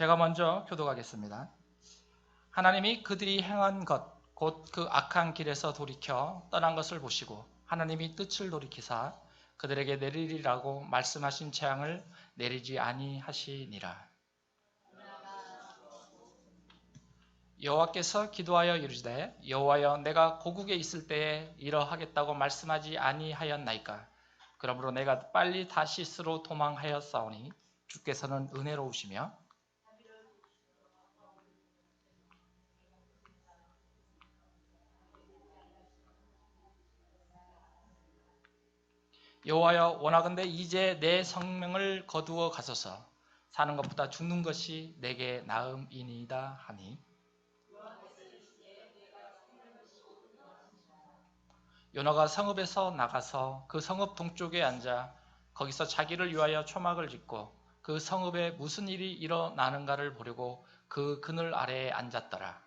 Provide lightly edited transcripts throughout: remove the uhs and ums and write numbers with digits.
제가 먼저 교독하겠습니다. 하나님이 그들이 행한 것, 곧 그 악한 길에서 돌이켜 떠난 것을 보시고 하나님이 뜻을 돌이키사 그들에게 내리리라고 말씀하신 재앙을 내리지 아니하시니라. 여호와께서 기도하여 이르시되 여호와여 내가 고국에 있을 때에 이러하겠다고 말씀하지 아니하였나이까. 그러므로 내가 빨리 다시스로 도망하였사오니 주께서는 은혜로우시며 여호와여 원하건대 이제 내 성명을 거두어 가소서. 사는 것보다 죽는 것이 내게 나음이니이다 하니 요나가 성읍에서 나가서 그 성읍 동쪽에 앉아 거기서 자기를 위하여 초막을 짓고 그 성읍에 무슨 일이 일어나는가를 보려고 그 그늘 아래에 앉았더라.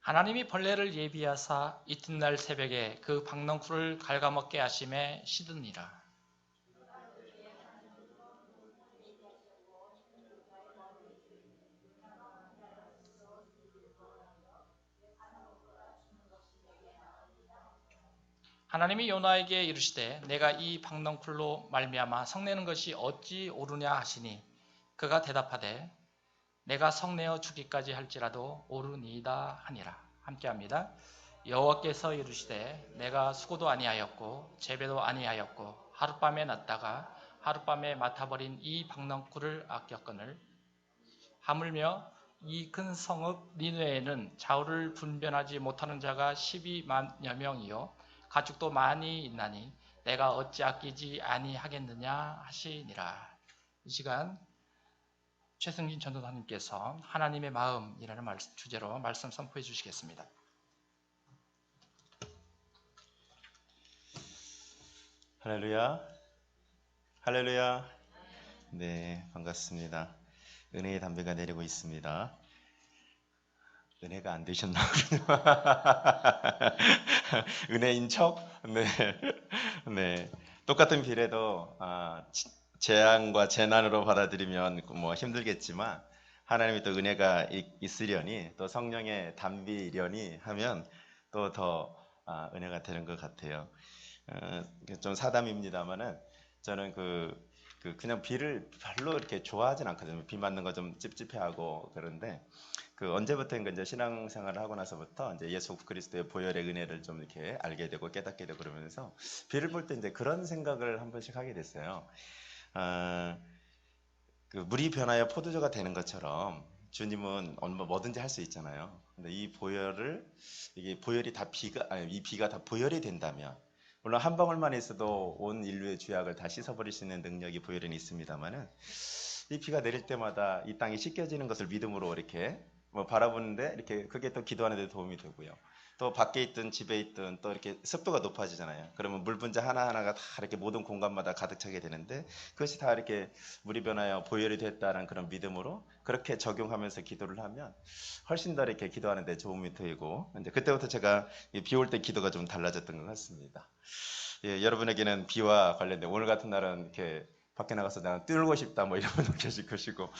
하나님이 벌레를 예비하사 이튿날 새벽에 그 박넝쿨을 갉아먹게 하심에 시드니라. 하나님이 요나에게 이르시되 내가 이 박넝쿨로 말미암아 성내는 것이 어찌 옳으냐 하시니 그가 대답하되 내가 성내어 주기까지 할지라도 옳으니이다 하니라. 함께합니다. 여호와께서 이르시되 내가 수고도 아니하였고 재배도 아니하였고 하룻밤에 났다가 하룻밤에 맡아버린 이 박넝쿨을 아꼈거늘 하물며 이 큰 성읍 니느웨에는 좌우를 분변하지 못하는 자가 12만여 명이요 가축도 많이 있나니 내가 어찌 아끼지 아니하겠느냐 하시니라. 이 시간 최승진 전도사님께서 하나님의 마음이라는 주제로 말씀 선포해 주시겠습니다. 할렐루야. 할렐루야. 네, 반갑습니다. 은혜의 담배가 내리고 있습니다. 은혜가 안 되셨나 보군요. 은혜인 척? 네. 네. 똑같은 비례도 재앙과 재난으로 받아들이면 뭐 힘들겠지만 하나님이 또 은혜가 있으려니 또 성령의 담비려니 하면 또 더 은혜가 되는 것 같아요. 좀 사담입니다만은 저는 그냥 비를 별로 이렇게 좋아하진 않거든요. 비 맞는 거 좀 찝찝해하고 그런데 언제부터인가 이제 신앙생활을 하고 나서부터 이제 예수 그리스도의 보혈의 은혜를 좀 이렇게 알게 되고 깨닫게 되고 그러면서 비를 볼 때 이제 그런 생각을 한 번씩 하게 됐어요. 물이 변하여 포도주가 되는 것처럼 주님은 뭐든지 할 수 있잖아요. 근데 이 보혈이 다 이 비가 다 보혈이 된다면 물론 한 방울만 있어도 온 인류의 죄악을 다 씻어버릴 수 있는 능력이 보혈은 있습니다만은 이 비가 내릴 때마다 이 땅이 씻겨지는 것을 믿음으로 이렇게 바라보는데 이렇게 그게 또 기도하는 데 도움이 되고요. 또 밖에 있든 집에 있든 또 이렇게 습도가 높아지잖아요. 그러면 물 분자 하나하나가 다 이렇게 모든 공간마다 가득 차게 되는데 그것이 다 이렇게 물이 변하여 보혈이 됐다는 그런 믿음으로 그렇게 적용하면서 기도를 하면 훨씬 더 이렇게 기도하는 데 도움이 되고 이제 그때부터 제가 비 올 때 기도가 좀 달라졌던 것 같습니다. 예, 여러분에게는 비와 관련된 오늘 같은 날은 이렇게 밖에 나가서 나는 뛰놀고 싶다 뭐 이러면 느껴질 것이고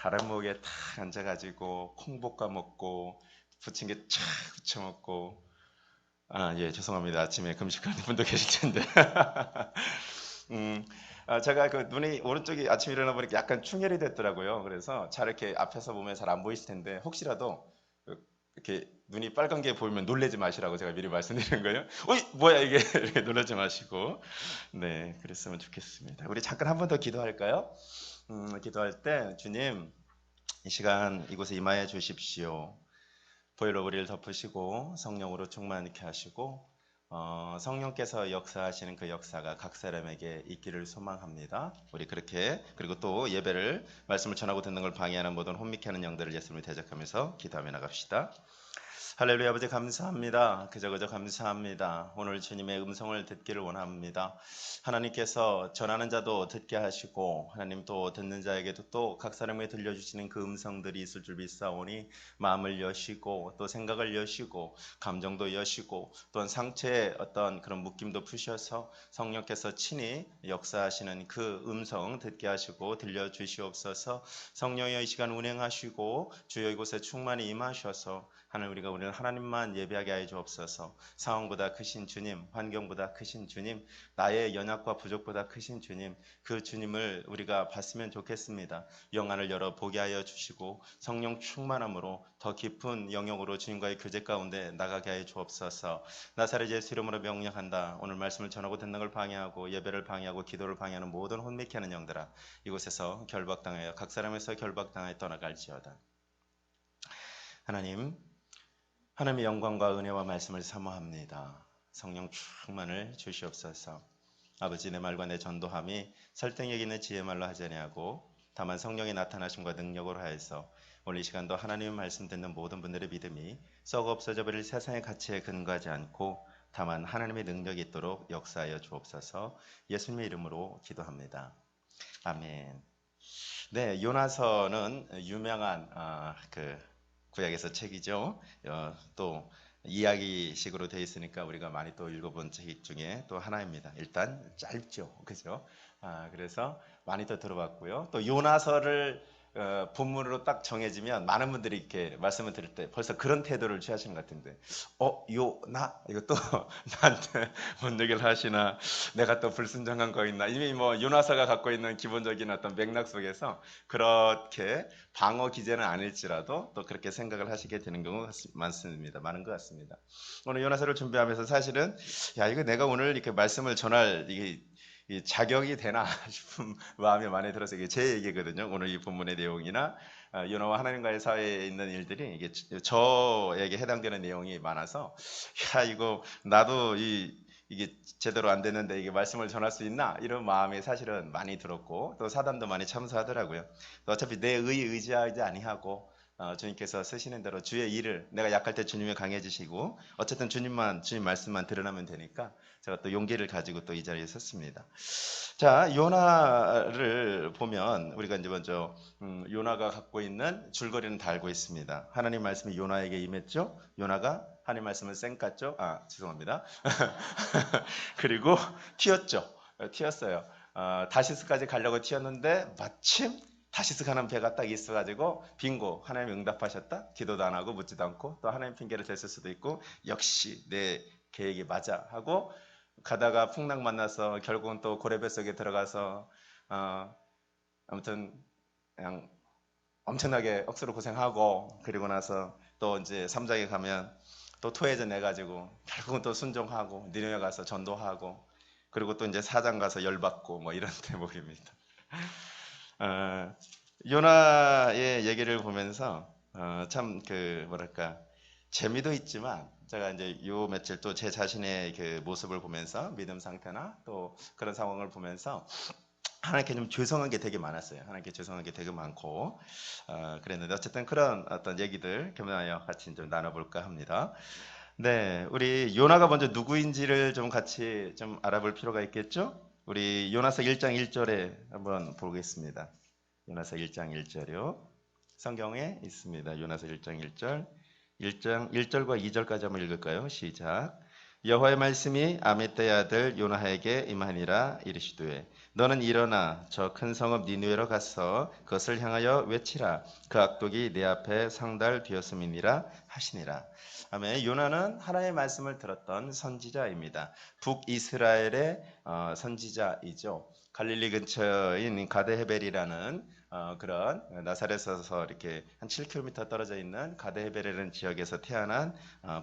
아랫목에 탁 앉아가지고 콩볶아 먹고 부침개 촥 부쳐 먹고 예 죄송합니다 아침에 금식하는 분도 계실 텐데 제가 눈이 오른쪽이 아침에 일어나 보니까 약간 충혈이 됐더라고요. 그래서 잘 이렇게 앞에서 보면 잘 안 보이실 텐데 혹시라도 이렇게 눈이 빨간 게 보이면 놀라지 마시라고 제가 미리 말씀드리는 거예요. 어이 뭐야 이게 이렇게 놀라지 마시고 네 그랬으면 좋겠습니다. 우리 잠깐 한 번 더 기도할까요? 기도할 때 주님 이 시간 이곳에 임하여 주십시오. 보혈로 우리를 덮으시고 성령으로 충만케 하시고 성령께서 역사하시는 그 역사가 각 사람에게 있기를 소망합니다. 우리 그렇게 그리고 또 예배를 말씀을 전하고 듣는 걸 방해하는 모든 혼미케 하는 영들을 예수님을 대적하면서 기도하며 나갑시다. 할렐루야. 아버지 감사합니다. 그저 감사합니다. 오늘 주님의 음성을 듣기를 원합니다. 하나님께서 전하는 자도 듣게 하시고 하나님 또 듣는 자에게도 또 각 사람에게 들려주시는 그 음성들이 있을 줄 믿사오니 마음을 여시고 또 생각을 여시고 감정도 여시고 또한 상체의 어떤 그런 묶임도 푸셔서 성령께서 친히 역사하시는 그 음성 듣게 하시고 들려주시옵소서. 성령의 이 시간 운행하시고 주여 이곳에 충만히 임하셔서 하나님 우리가 오늘 하나님만 예배하게 하여 주옵소서. 상황보다 크신 주님, 환경보다 크신 주님, 나의 연약과 부족보다 크신 주님, 그 주님을 우리가 봤으면 좋겠습니다. 영안을 열어 보게 하여 주시고 성령 충만함으로 더 깊은 영역으로 주님과의 교제 가운데 나가게 하여 주옵소서. 나사렛 예수 이름으로 명령한다. 오늘 말씀을 전하고 듣는 걸 방해하고 예배를 방해하고 기도를 방해하는 모든 혼미케 하는 영들아, 이곳에서 결박당하여 각 사람에서 결박당하여 떠나갈지어다. 하나님의 영광과 은혜와 말씀을 사모합니다. 성령 충만을 주시옵소서. 아버지, 내 말과 내 전도함이 설득력 있는 지혜 말로 하지 아니하고 다만 성령의 나타나심과 능력으로 하여서 오늘 이 시간도 하나님의 말씀 듣는 모든 분들의 믿음이 썩어 없어져 버릴 세상의 가치에 근거하지 않고 다만 하나님의 능력이 있도록 역사하여 주옵소서. 예수님의 이름으로 기도합니다. 아멘. 네, 요나서는 유명한 구약에서 책이죠. 또 이야기식으로 되어 있으니까 우리가 많이 또 읽어본 책 중에 또 하나입니다. 일단 짧죠, 그죠? 그래서 많이 또 들어봤고요. 또 요나서를 본문으로 딱 정해지면 많은 분들이 이렇게 말씀을 들을 때 벌써 그런 태도를 취하시는 것 같은데, 요나 이거 또 나한테 뭔 얘기를 하시나, 내가 또 불순종한 거 있나. 이미 뭐 요나서가 갖고 있는 기본적인 어떤 맥락 속에서 그렇게 방어 기제는 아닐지라도 또 그렇게 생각을 하시게 되는 경우가 많습니다. 많은 것 같습니다. 오늘 요나서를 준비하면서 사실은 이거 내가 오늘 이렇게 말씀을 전할 이게 이 자격이 되나 싶은 마음이 많이 들어서 이게 제 얘기거든요. 오늘 이 본문의 내용이나 요나와 하나님과의 사이에 있는 일들이 이게 저에게 해당되는 내용이 많아서 이거 나도 이게 제대로 안 되는데 이게 말씀을 전할 수 있나 이런 마음이 사실은 많이 들었고 또 사단도 많이 참수하더라고요. 또 어차피 내 의지하지 아니하고 주님께서 쓰시는 대로 주의 일을, 내가 약할 때 주님이 강해지시고 어쨌든 주님 말씀만 드러나면 되니까 제가 또 용기를 가지고 또 이 자리에 섰습니다. 자, 요나를 보면 우리가 이제 먼저 요나가 갖고 있는 줄거리는 다 알고 있습니다. 하나님 말씀이 요나에게 임했죠. 요나가 하나님 말씀을 쌩깠죠. 죄송합니다. 그리고 튀었어요. 다시스까지 가려고 튀었는데 마침 다시스 가는 배가 딱 있어가지고 빙고, 하나님 응답하셨다. 기도도 안 하고 묻지도 않고 또 하나님 핑계를 댔을 수도 있고 역시 내 계획이 맞아 하고 가다가 풍랑 만나서 결국은 또 고래배 속에 들어가서 아무튼 그냥 엄청나게 억수로 고생하고, 그리고 나서 또 이제 3장에 가면 또 토해져 내가지고 결국은 또 순종하고 니느웨 가서 전도하고, 그리고 또 이제 4장 가서 열받고 뭐 이런 대목입니다. 요나의 얘기를 보면서 참 뭐랄까 재미도 있지만 제가 이제 요 며칠 또 제 자신의 그 모습을 보면서 믿음 상태나 또 그런 상황을 보면서 하나님께 좀 죄송한 게 되게 많았어요. 하나님께 죄송한 게 되게 많고 그랬는데 어쨌든 그런 어떤 얘기들 겸하여 같이 좀 나눠볼까 합니다. 네, 우리 요나가 먼저 누구인지를 좀 같이 좀 알아볼 필요가 있겠죠? 우리 요나서 1장 1절에 한번 보겠습니다. 요나서 1장 1절이요. 성경에 있습니다. 요나서 1장 1절. 1절과 2절까지 한번 읽을까요? 시작. 여호와의 말씀이 아미떼의 아들 요나에게 임하니라. 이르시되 너는 일어나 저 큰 성읍 니느웨로 가서 그것을 향하여 외치라. 그 악독이 내 앞에 상달되었음이니라 하시니라. 아멘. 요나는 하나님의 말씀을 들었던 선지자입니다. 북이스라엘의 선지자이죠. 갈릴리 근처인 가데헤벨이라는 그런 나사렛에서 이렇게 한 7km 떨어져 있는 가데헤벨이라는 지역에서 태어난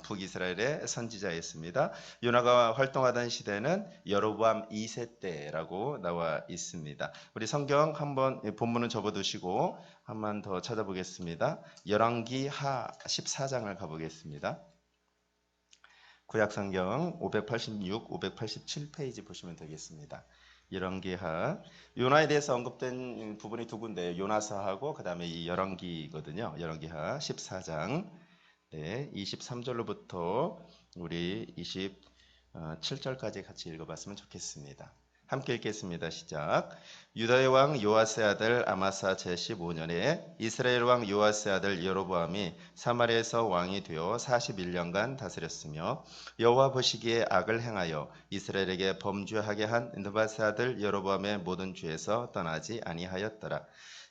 북이스라엘의 선지자였습니다. 요나가 활동하던 시대는 여로보암 2세 때라고 나와 있습니다. 우리 성경 한번 본문은 접어두시고 한 번 더 찾아보겠습니다. 열왕기하 14장을 가보겠습니다. 구약성경 586, 587페이지 보시면 되겠습니다. 열왕기하. 요나에 대해서 언급된 부분이 두 군데, 요나서하고 그 다음에 이 열왕기거든요. 열왕기하 14장 네, 23절로부터 우리 27절까지 같이 읽어봤으면 좋겠습니다. 함께 읽겠습니다. 시작. 유다의 왕 요아스의 아들 아마사 제15년에 이스라엘 왕 요아스의 아들 여로보암이 사마리아에서 왕이 되어 41년간 다스렸으며 여호와 보시기에 악을 행하여 이스라엘에게 범죄하게 한 느밧의 아들 여로보암의 모든 죄에서 떠나지 아니하였더라.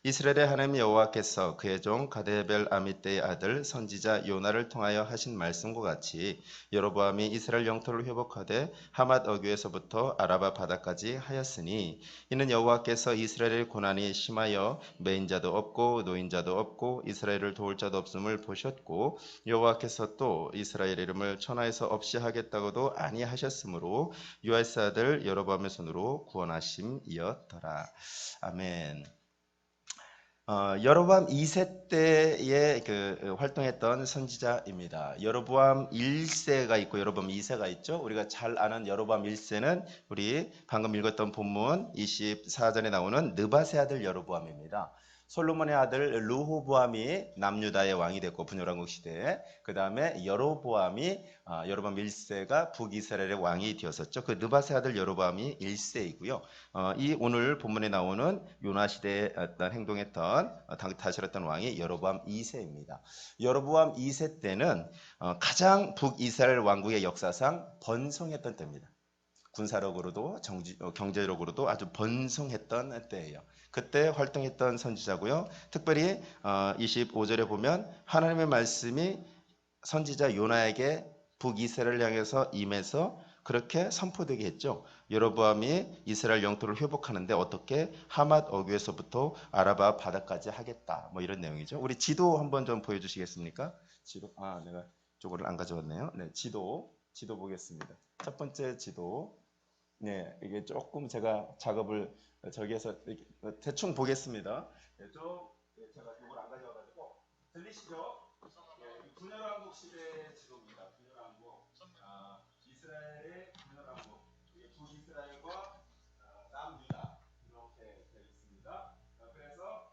이스라엘의 하나님 여호와께서 그의 종 가데벨 아미떼의 아들 선지자 요나를 통하여 하신 말씀과 같이 여로보암이 이스라엘 영토를 회복하되 하맛 어귀에서부터 아라바 바다까지 하였으니 이는 여호와께서 이스라엘의 고난이 심하여 매인자도 없고 노인자도 없고 이스라엘을 도울 자도 없음을 보셨고 여호와께서 또 이스라엘 이름을 천하에서 없이 하겠다고도 아니하셨으므로 요아스 아들 여로보암의 손으로 구원하심이었더라. 아멘. 여로보암 2세 때에 활동했던 선지자입니다. 여로보암 1세가 있고 여로보암 2세가 있죠. 우리가 잘 아는 여로보암 1세는 우리 방금 읽었던 본문 24절에 나오는 느밧의 아들 여로보암입니다. 솔로몬의 아들 르호보암이 남유다의 왕이 됐고 분열왕국 시대에 그 다음에 여로보암이 여로보암 1세가 북이스라엘의 왕이 되었었죠. 그 느밧의 아들 여로보암이 1세이고요. 이 오늘 본문에 나오는 요나 시대에 어떤 행동했던 다스렸던 왕이 여로보암 2세입니다. 여로보암 2세 때는 가장 북이스라엘 왕국의 역사상 번성했던 때입니다. 군사력으로도 경제력으로도 아주 번성했던 때예요. 그때 활동했던 선지자고요. 특별히 25절에 보면 하나님의 말씀이 선지자 요나에게 북이스라엘을 향해서 임해서 그렇게 선포되게 했죠. 여로보암이 이스라엘 영토를 회복하는데 어떻게 하맛 어귀에서부터 아라바 바다까지 하겠다. 뭐 이런 내용이죠. 우리 지도 한번 좀 보여주시겠습니까? 지도. 내가 저거를 안 가져왔네요. 네, 지도 보겠습니다. 첫 번째 지도. 네, 이게 조금 제가 작업을 저기에서 대충 보겠습니다. 네, 제가 이걸 안 가져와가지고 들리시죠? 네, 분열왕국 시대 지도입니다. 분열왕국. 이스라엘의 분열왕국. 이게 북이스라엘과 남유다 이렇게 되어 있습니다. 그래서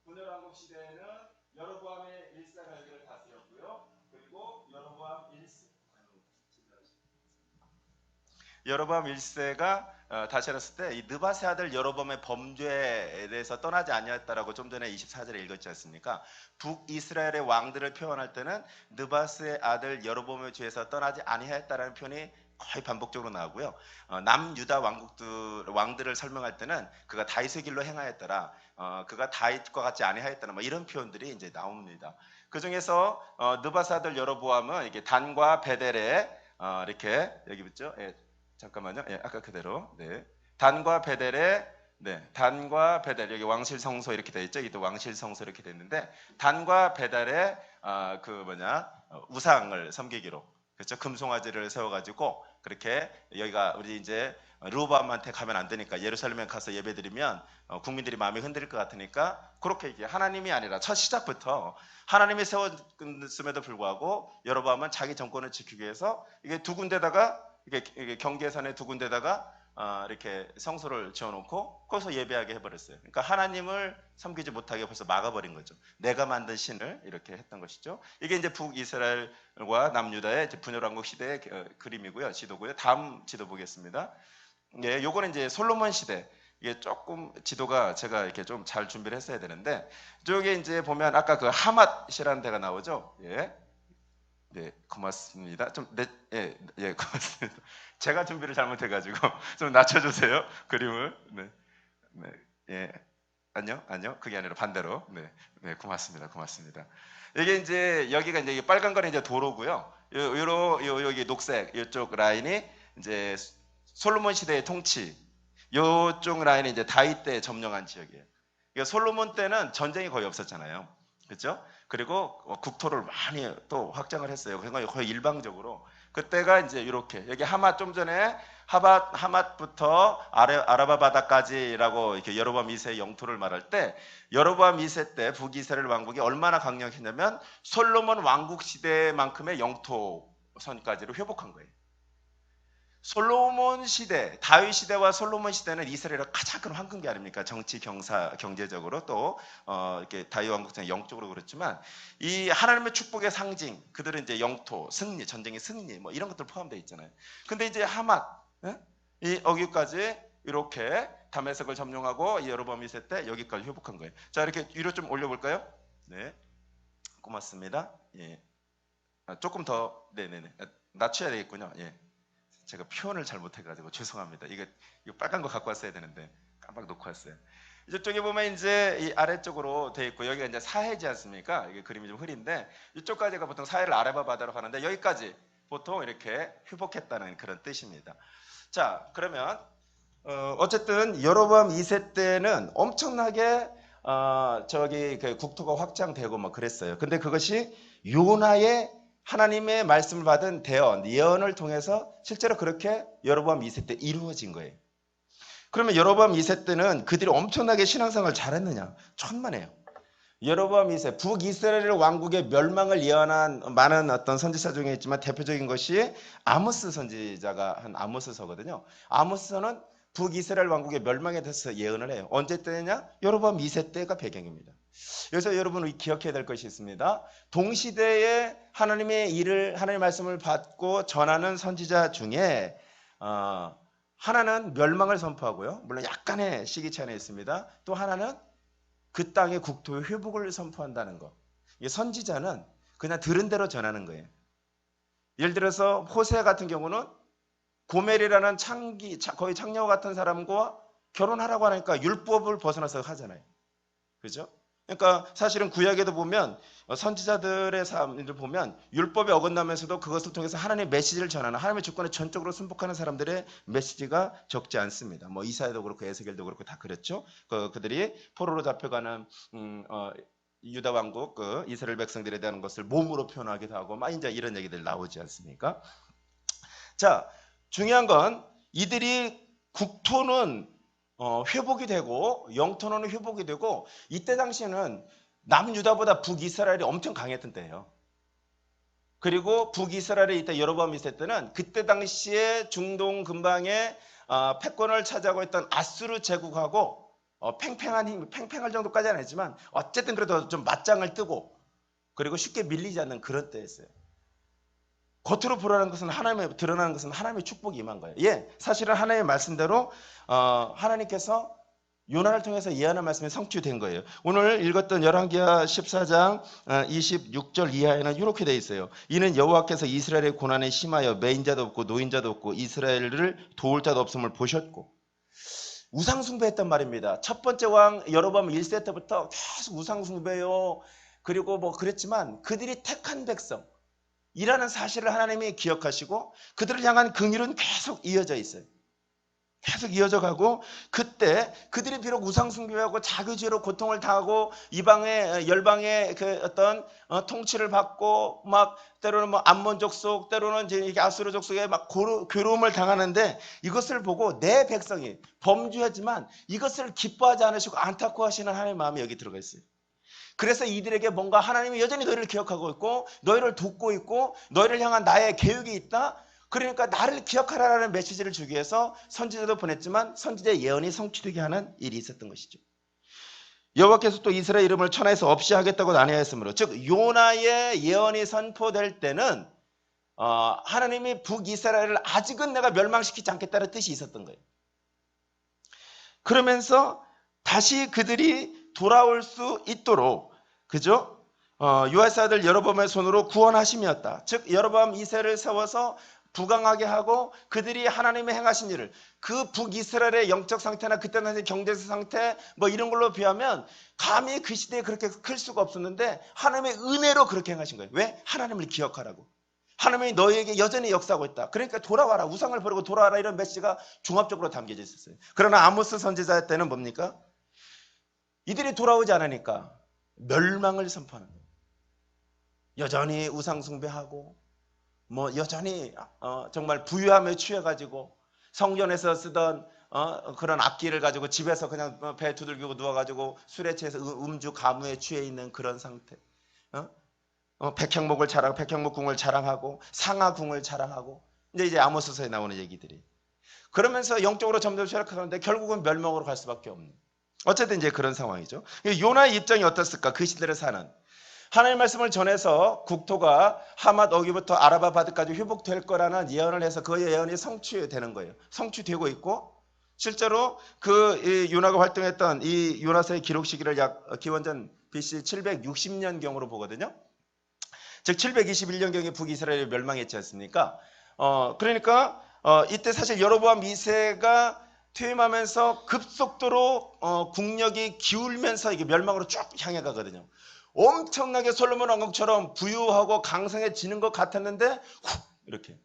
분열왕국 시대에는 여로보암의 1세가 여기를 다스렸고요. 그리고 여로보암 1세. 여로보암 1세가 다스렸을 때 이 느밧의 아들 여로보암의 범죄에 대해서 떠나지 아니하였다라고 좀 전에 24절에 읽었지 않습니까? 북이스라엘의 왕들을 표현할 때는 느밧의 아들 여로보암의 죄에서 떠나지 아니하였다라는 표현이 거의 반복적으로 나오고요. 남유다 왕들을 설명할 때는 그가 다윗의 길로 행하였더라. 그가 다윗과 같지 아니하였더라. 뭐 이런 표현들이 이제 나옵니다. 그 중에서 느밧의 아들 여로보암은 이렇게 단과 베델에 이렇게 여기 있죠. 예. 잠깐만요. 예, 아까 그대로. 네. 단과 베델에 단과 베델 여기 왕실 성소 이렇게 돼 있죠. 이도 왕실 성소 이렇게 돼 있는데 단과 베델에 우상을 섬기기로 그렇죠. 금송아지를 세워가지고 그렇게 여기가 우리 이제 르호보암한테 가면 안 되니까 예루살렘에 가서 예배드리면 국민들이 마음이 흔들릴 것 같으니까 그렇게 이게 하나님이 아니라 첫 시작부터 하나님이 세웠음에도 불구하고 여로보암은 자기 정권을 지키기 위해서 이게 두 군데다가 이게 경계선에 두 군데다가 이렇게 성소를 지어놓고 거기서 예배하게 해버렸어요. 그러니까 하나님을 섬기지 못하게 벌써 막아버린 거죠. 내가 만든 신을 이렇게 했던 것이죠. 이게 이제 북이스라엘과 남유다의 분열왕국 시대의 그림이고요, 지도고요. 다음 지도 보겠습니다. 예, 요거는 이제 솔로몬 시대. 이게 조금 지도가 제가 이렇게 좀 잘 준비를 했어야 되는데, 저기 이제 보면 아까 그 하맛이라는 데가 나오죠. 예. 네, 고맙습니다. 예, 고맙습니다. 제가 준비를 잘못해가지고 좀 낮춰주세요. 그림을. 네, 예, 아니요, 그게 아니라 반대로. 네, 고맙습니다. 이게 이제 여기가 이제 빨간 거는 이제 도로고요. 여기 녹색 이쪽 라인이 이제 솔로몬 시대의 통치. 이쪽 라인이 이제 다윗 때 점령한 지역이에요. 그러니까 솔로몬 때는 전쟁이 거의 없었잖아요. 그렇죠? 그리고 국토를 많이 또 확장을 했어요. 그러니까 거의 일방적으로. 그때가 이제 이렇게 여기 하맛 좀 전에 하맛부터 아라바 바다까지라고 이렇게 여로보암 2세의 영토를 말할 때 여로보암 2세 때 북이스라엘 왕국이 얼마나 강력했냐면 솔로몬 왕국 시대만큼의 영토선까지로 회복한 거예요. 솔로몬 시대, 다윗 시대와 솔로몬 시대는 이스라엘의 가장 큰 황금기 아닙니까? 정치, 경제적으로 또 이렇게 다윗 왕국장 영적으로 그렇지만 이 하나님의 축복의 상징, 그들은 이제 영토, 승리, 전쟁의 승리, 뭐 이런 것들 포함되어 있잖아요. 근데 이제 하맛, 이 어기까지 이렇게 다메섹을 점령하고 여로보암 2세 때 여기까지 회복한 거예요. 자, 이렇게 위로 좀 올려볼까요? 네, 고맙습니다. 예, 조금 더, 네네네, 낮춰야 되겠군요. 예. 제가 표현을 잘 못해가지고 죄송합니다. 이거 빨간 거 갖고 왔어야 되는데 깜빡 놓고 왔어요. 이쪽에 보면 이제 이 아래쪽으로 돼 있고 여기가 이제 사해지 않습니까? 이게 그림이 좀 흐린데 이쪽까지가 보통 사해를 아레바 바다로 가는데 여기까지 보통 이렇게 회복했다는 그런 뜻입니다. 자, 그러면 어쨌든 여로보암 2세 때는 엄청나게 저기 그 국토가 확장되고 뭐 그랬어요. 근데 그것이 요나의 하나님의 말씀을 받은 대언, 예언을 통해서 실제로 그렇게 여로보암 2세 때 이루어진 거예요. 그러면 여로보암 2세 때는 그들이 엄청나게 신앙생활을 잘했느냐? 천만에요. 여로보암 2세 북이스라엘 왕국의 멸망을 예언한 많은 어떤 선지자 중에 있지만 대표적인 것이 아모스 선지자가 한 아모스서거든요. 아모스서는 북이스라엘 왕국의 멸망에 대해서 예언을 해요. 언제 때냐? 여로보암 2세 때가 배경입니다. 여기서 여러분 기억해야 될 것이 있습니다. 동시대에 하나님의 일을, 하나님의 말씀을 받고 전하는 선지자 중에 하나는 멸망을 선포하고요. 물론 약간의 시기 차이는 있습니다. 또 하나는 그 땅의 국토의 회복을 선포한다는 것. 선지자는 그냥 들은 대로 전하는 거예요. 예를 들어서 호세 같은 경우는 고멜이라는 거의 창녀 같은 사람과 결혼하라고 하니까 율법을 벗어나서 하잖아요. 그죠? 그러니까 사실은 구약에도 보면 선지자들의 삶을 보면 율법에 어긋나면서도 그것을 통해서 하나님의 메시지를 전하는 하나님의 주권에 전적으로 순복하는 사람들의 메시지가 적지 않습니다. 뭐 이사야도 그렇고 에스겔도 그렇고 다 그랬죠. 그들이 포로로 잡혀가는 유다 왕국 이스라엘 백성들에 대한 것을 몸으로 표현하기도 하고 막 이제 이런 얘기들 나오지 않습니까? 자, 중요한 건 이들이 국토는 회복이 되고 영토는 회복이 되고 이때 당시에는 남유다보다 북이스라엘이 엄청 강했던 때예요. 그리고 북이스라엘이 이때 여로보암 2세 때는 그때 당시에 중동 근방에 패권을 차지하고 있던 아수르 제국하고 팽팽한 힘, 팽팽할 정도까지는 아니지만 어쨌든 그래도 좀 맞짱을 뜨고 그리고 쉽게 밀리지 않는 그런 때였어요. 겉으로 드러나는 것은 하나님의 축복이 임한 거예요. 예, 사실은 하나님의 말씀대로 하나님께서 요나를 통해서 예언한 말씀이 성취된 거예요. 오늘 읽었던 열왕기하 14장 26절 이하에는 이렇게 되어 있어요. 이는 여호와께서 이스라엘의 고난에 심하여 매인자도 없고 노인자도 없고 이스라엘을 도울 자도 없음을 보셨고 우상 숭배했단 말입니다. 첫 번째 왕 여로보암 1세 때부터 계속 우상 숭배요. 그리고 뭐 그랬지만 그들이 택한 백성 이라는 사실을 하나님이 기억하시고 그들을 향한 긍휼은 계속 이어져 있어요. 계속 이어져 가고 그때 그들이 비록 우상숭배하고 자기죄로 고통을 당하고 이방의 열방의 그 어떤 통치를 받고 막 때로는 뭐 암몬 족속 때로는 이제 아수르 족속에 막 괴로움을 당하는데 이것을 보고 내 백성이 범죄하지만 이것을 기뻐하지 않으시고 안타까워하시는 하나님의 마음이 여기 들어가 있어요. 그래서 이들에게 뭔가 하나님이 여전히 너희를 기억하고 있고 너희를 돕고 있고 너희를 향한 나의 계획이 있다. 그러니까 나를 기억하라는 메시지를 주기 위해서 선지자도 보냈지만 선지자의 예언이 성취되게 하는 일이 있었던 것이죠. 여호와께서 또 이스라엘 이름을 천하에서 없이 하겠다고 난해하였으므로 즉 요나의 예언이 선포될 때는 하나님이 북이스라엘을 아직은 내가 멸망시키지 않겠다는 뜻이 있었던 거예요. 그러면서 다시 그들이 돌아올 수 있도록 그죠? 요아스 아들 여로보암의 손으로 구원하심이었다. 즉 여로보암 2세를 세워서 부강하게 하고 그들이 하나님의 행하신 일을 그 북이스라엘의 영적 상태나 그때 당시 경제적 상태 뭐 이런 걸로 비하면 감히 그 시대에 그렇게 클 수가 없었는데 하나님의 은혜로 그렇게 행하신 거예요. 왜? 하나님을 기억하라고. 하나님이 너희에게 여전히 역사하고 있다. 그러니까 돌아와라. 우상을 버리고 돌아와라. 이런 메시지가 종합적으로 담겨져 있었어요. 그러나 아모스 선지자 때는 뭡니까? 이들이 돌아오지 않으니까 멸망을 선포하는 거예요. 여전히 우상 숭배하고 뭐 여전히 정말 부유함에 취해가지고 성전에서 쓰던 그런 악기를 가지고 집에서 그냥 배 두들기고 누워가지고 술에 취해서 음주 가무에 취해 있는 그런 상태. 백향목을 자랑, 백향목궁을 자랑하고 상하궁을 자랑하고 이제 아모스서에 나오는 얘기들이. 그러면서 영적으로 점점 쇠락하는데 결국은 멸망으로 갈 수밖에 없는. 어쨌든 이제 그런 상황이죠. 요나의 입장이 어떻을까? 그 시대를 사는. 하나님의 말씀을 전해서 국토가 하맛 어기부터 아라바 바드까지 회복될 거라는 예언을 해서 그 예언이 성취되는 거예요. 성취되고 있고 실제로 그 요나가 활동했던 이 요나서의 기록 시기를 약 기원전 BC 760년경으로 보거든요. 즉 721년경에 북이스라엘이 멸망했지 않습니까? 그러니까 이때 사실 여로보암 2세가 퇴임하면서 급속도로 국력이 기울면서 이게 멸망으로 쭉 향해 가거든요. 엄청나게 솔로몬 왕국처럼 부유하고 강성해지는 것 같았는데 훅 이렇게.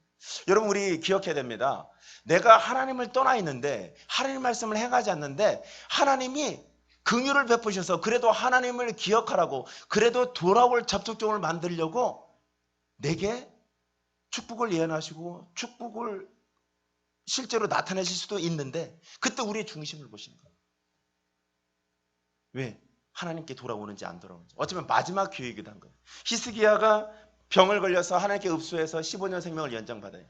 여러분 우리 기억해야 됩니다. 내가 하나님을 떠나 있는데 하나님 말씀을 행하지 않는데 하나님이 긍휼을 베푸셔서 그래도 하나님을 기억하라고 그래도 돌아올 접촉점을 만들려고 내게 축복을 예언하시고 축복을 실제로 나타내실 수도 있는데 그때 우리의 중심을 보시는 거예요. 왜? 하나님께 돌아오는지 안 돌아오는지. 어쩌면 마지막 기회이기도 한 거예요. 히스기야가 병을 걸려서 하나님께 읍소해서 15년 생명을 연장받아요.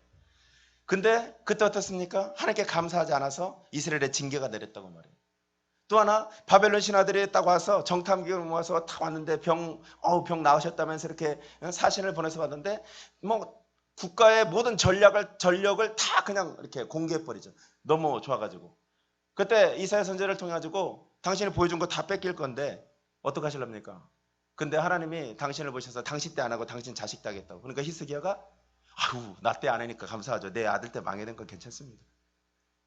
근데 그때 어떻습니까? 하나님께 감사하지 않아서 이스라엘의 징계가 내렸다고 말해요. 또 하나 바벨론 신하들이 딱 와서 정탐기를 모아서 다 왔는데 병 나으셨다면서 이렇게 사신을 보내서 왔는데 뭐 국가의 모든 전력을 다 그냥 이렇게 공개해버리죠. 너무 좋아가지고. 그때 이사야 선지자를 통해 가지고 당신이 보여준 거 다 뺏길 건데 어떻게 하실랍니까? 근데 하나님이 당신을 보셔서 당신 때 안 하고 당신 자식 때 하겠다고. 그러니까 히스기야가 아유 나 때 안 하니까 감사하죠. 내 아들 때 망해된 건 괜찮습니다.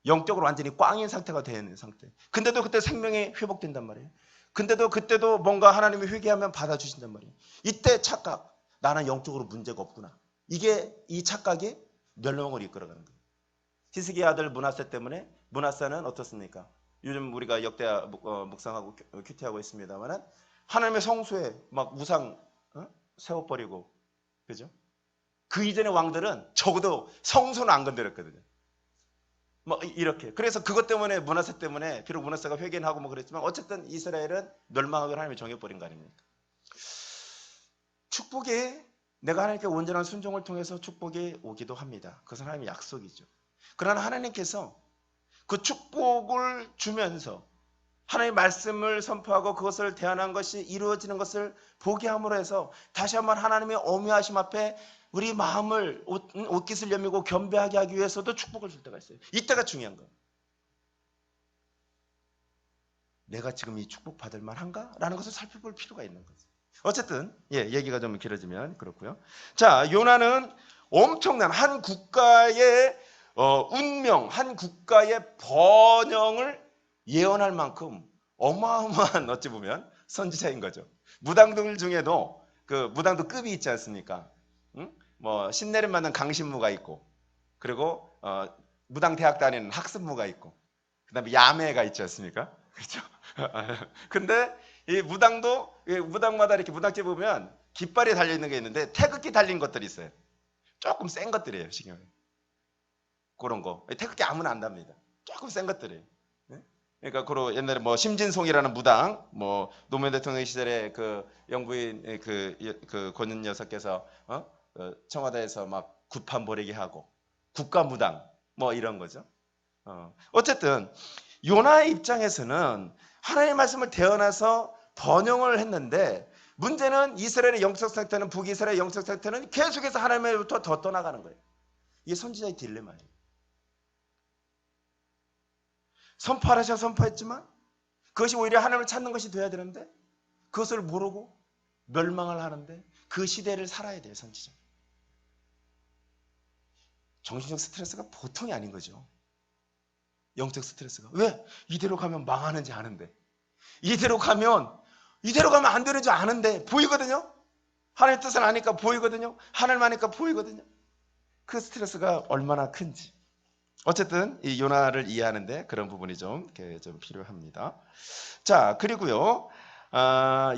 영적으로 완전히 꽝인 상태가 되는 상태. 근데도 그때 생명이 회복된단 말이에요. 근데도 그때도 뭔가 하나님이 회개하면 받아주신단 말이에요. 이때 착각. 나는 영적으로 문제가 없구나. 이게 이 착각이 멸망으로 이끌어가는 거예요. 히스기야 아들 므낫세 때문에 므낫세는 어떻습니까? 요즘 우리가 역대 묵상하고 큐티하고 있습니다만은 하나님의 성소에 막 우상 세워버리고 그죠? 그 이전의 왕들은 적어도 성소는 안 건드렸거든요. 뭐 이렇게. 그래서 그것 때문에 므낫세 때문에 비록 므낫세가 회개는 하고 뭐 그랬지만 어쨌든 이스라엘은 멸망하기로 하나님이 정해버린 거 아닙니까? 축복이 내가 하나님께 온전한 순종을 통해서 축복이 오기도 합니다. 그것은 하나님의 약속이죠. 그러나 하나님께서 그 축복을 주면서 하나님의 말씀을 선포하고 그것을 대안한 것이 이루어지는 것을 보게 함으로 해서 다시 한번 하나님의 어미하심 앞에 우리 마음을 옷깃을 여미고 겸비하게 하기 위해서도 축복을 줄 때가 있어요. 이때가 중요한 거예요. 내가 지금 이 축복 받을 만한가? 라는 것을 살펴볼 필요가 있는 거죠. 어쨌든 얘기가 좀 길어지면 그렇고요. 자, 요나는 엄청난 한 국가의 운명, 한 국가의 번영을 예언할 만큼 어마어마한 어찌 보면 선지자인 거죠. 무당들 중에도 그 무당도 급이 있지 않습니까? 응? 뭐 신내림 받는 강신무가 있고, 그리고 무당 대학 다니는 학습무가 있고, 그다음에 야매가 있지 않습니까? 그렇죠? 근데 이 무당도 무당마다 이렇게 무당집 보면 깃발이 달려 있는 게 있는데 태극기 달린 것들이 있어요. 조금 센 것들이에요, 신경이. 그런 거. 태극기 아무나 안 답니다. 조금 센 것들이에요. 그러니까 그로 옛날에 뭐 심진송이라는 무당, 뭐 노무현 대통령 시절에 그 영부인 그 권은 여사께서 청와대에서 막 구판 벌이게 하고 국가 무당 뭐 이런 거죠. 어쨌든 요나의 입장에서는 하나님의 말씀을 대언해서 번영을 했는데 문제는 이스라엘의 영적 상태는 북이스라엘의 영적 상태는 계속해서 하나님으로부터 더 떠나가는 거예요. 이게 선지자의 딜레마예요. 선포하셔 선포했지만 그것이 오히려 하나님을 찾는 것이 돼야 되는데 그것을 모르고 멸망을 하는데 그 시대를 살아야 돼요, 선지자. 정신적 스트레스가 보통이 아닌 거죠. 영적 스트레스가. 왜? 이대로 가면 망하는지 아는데. 이대로 가면 안 되는 줄 아는데 보이거든요. 하나님의 뜻을 아니까 보이거든요. 하나님 아니까 보이거든요. 그 스트레스가 얼마나 큰지. 어쨌든 이 요나를 이해하는데 그런 부분이 좀 필요합니다. 자, 그리고요.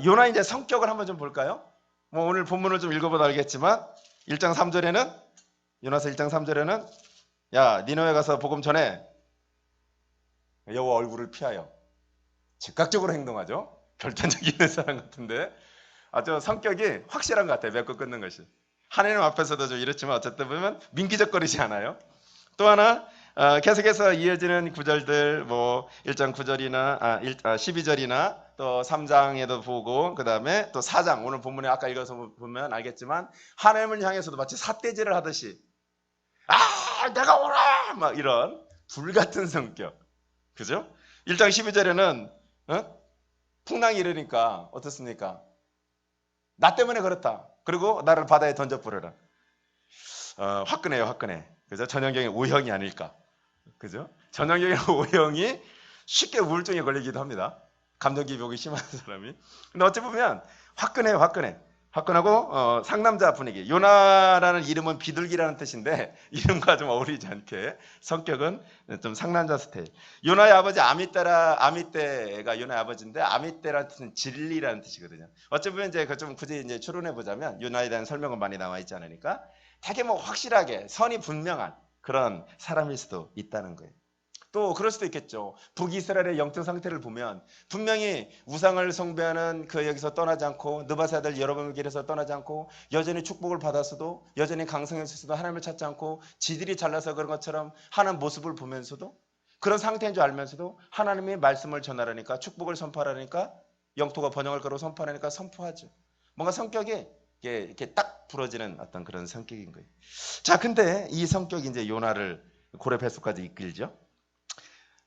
요나 이제 성격을 한번 좀 볼까요? 뭐 오늘 본문을 좀 읽어보다 알겠지만 1장 3절에는 요나서 1장 3절에는 야, 니느웨 가서 복음 전해. 여호와 얼굴을 피하여 즉각적으로 행동하죠. 결단력 있는 사람 같은데 아주 성격이 확실한 것 같아요. 맺고 끊는 것이. 하나님 앞에서도 좀 이렇지만 어쨌든 보면 민기적거리지 않아요. 또 하나 계속해서 이어지는 구절들 뭐 1장 9절이나 12절이나 또 3장에도 보고 그 다음에 또 4장 오늘 본문에 아까 읽어서 보면 알겠지만 하나님을 향해서도 마치 삿대질을 하듯이 내가 오라 막 이런 불같은 성격 그죠? 1장 12절에는 풍랑이 이르니까 어떻습니까? 나 때문에 그렇다. 그리고 나를 바다에 던져버려라. 화끈해요, 화끈해. 그죠? 전형적인 O형이 아닐까. 그죠? 전형적인 O형이 쉽게 우울증에 걸리기도 합니다. 감정 기복이 심한 사람이. 근데 어찌 보면 화끈해요, 화끈해. 화끈하고 상남자 분위기. 요나라는 이름은 비둘기라는 뜻인데 이름과 좀 어울리지 않게 성격은 좀 상남자 스타일. 요나의 아버지 아미떼가 요나의 아버지인데 아미떼라는 뜻은 진리라는 뜻이거든요. 어찌 보면 이제 그 좀 굳이 이제 추론해 보자면 요나에 대한 설명은 많이 나와 있지 않으니까 되게 뭐 확실하게 선이 분명한 그런 사람일 수도 있다는 거예요. 또 그럴 수도 있겠죠. 북이스라엘의 영적 상태를 보면 분명히 우상을 숭배하는 그 여기서 떠나지 않고 느바세 아들 여로보암의 길에서 떠나지 않고 여전히 축복을 받았어도 여전히 강성했을수도 하나님을 찾지 않고 지들이 잘나서 그런 것처럼 하는 모습을 보면서도 그런 상태인 줄 알면서도 하나님의 말씀을 전하라니까 축복을 선포하라니까 영토가 번영할 거로 선포하라니까 선포하죠. 뭔가 성격이 이렇게 딱 부러지는 어떤 그런 성격인 거예요. 자, 근데 이 성격이 이제 요나를 고래 뱃속까지 이끌죠.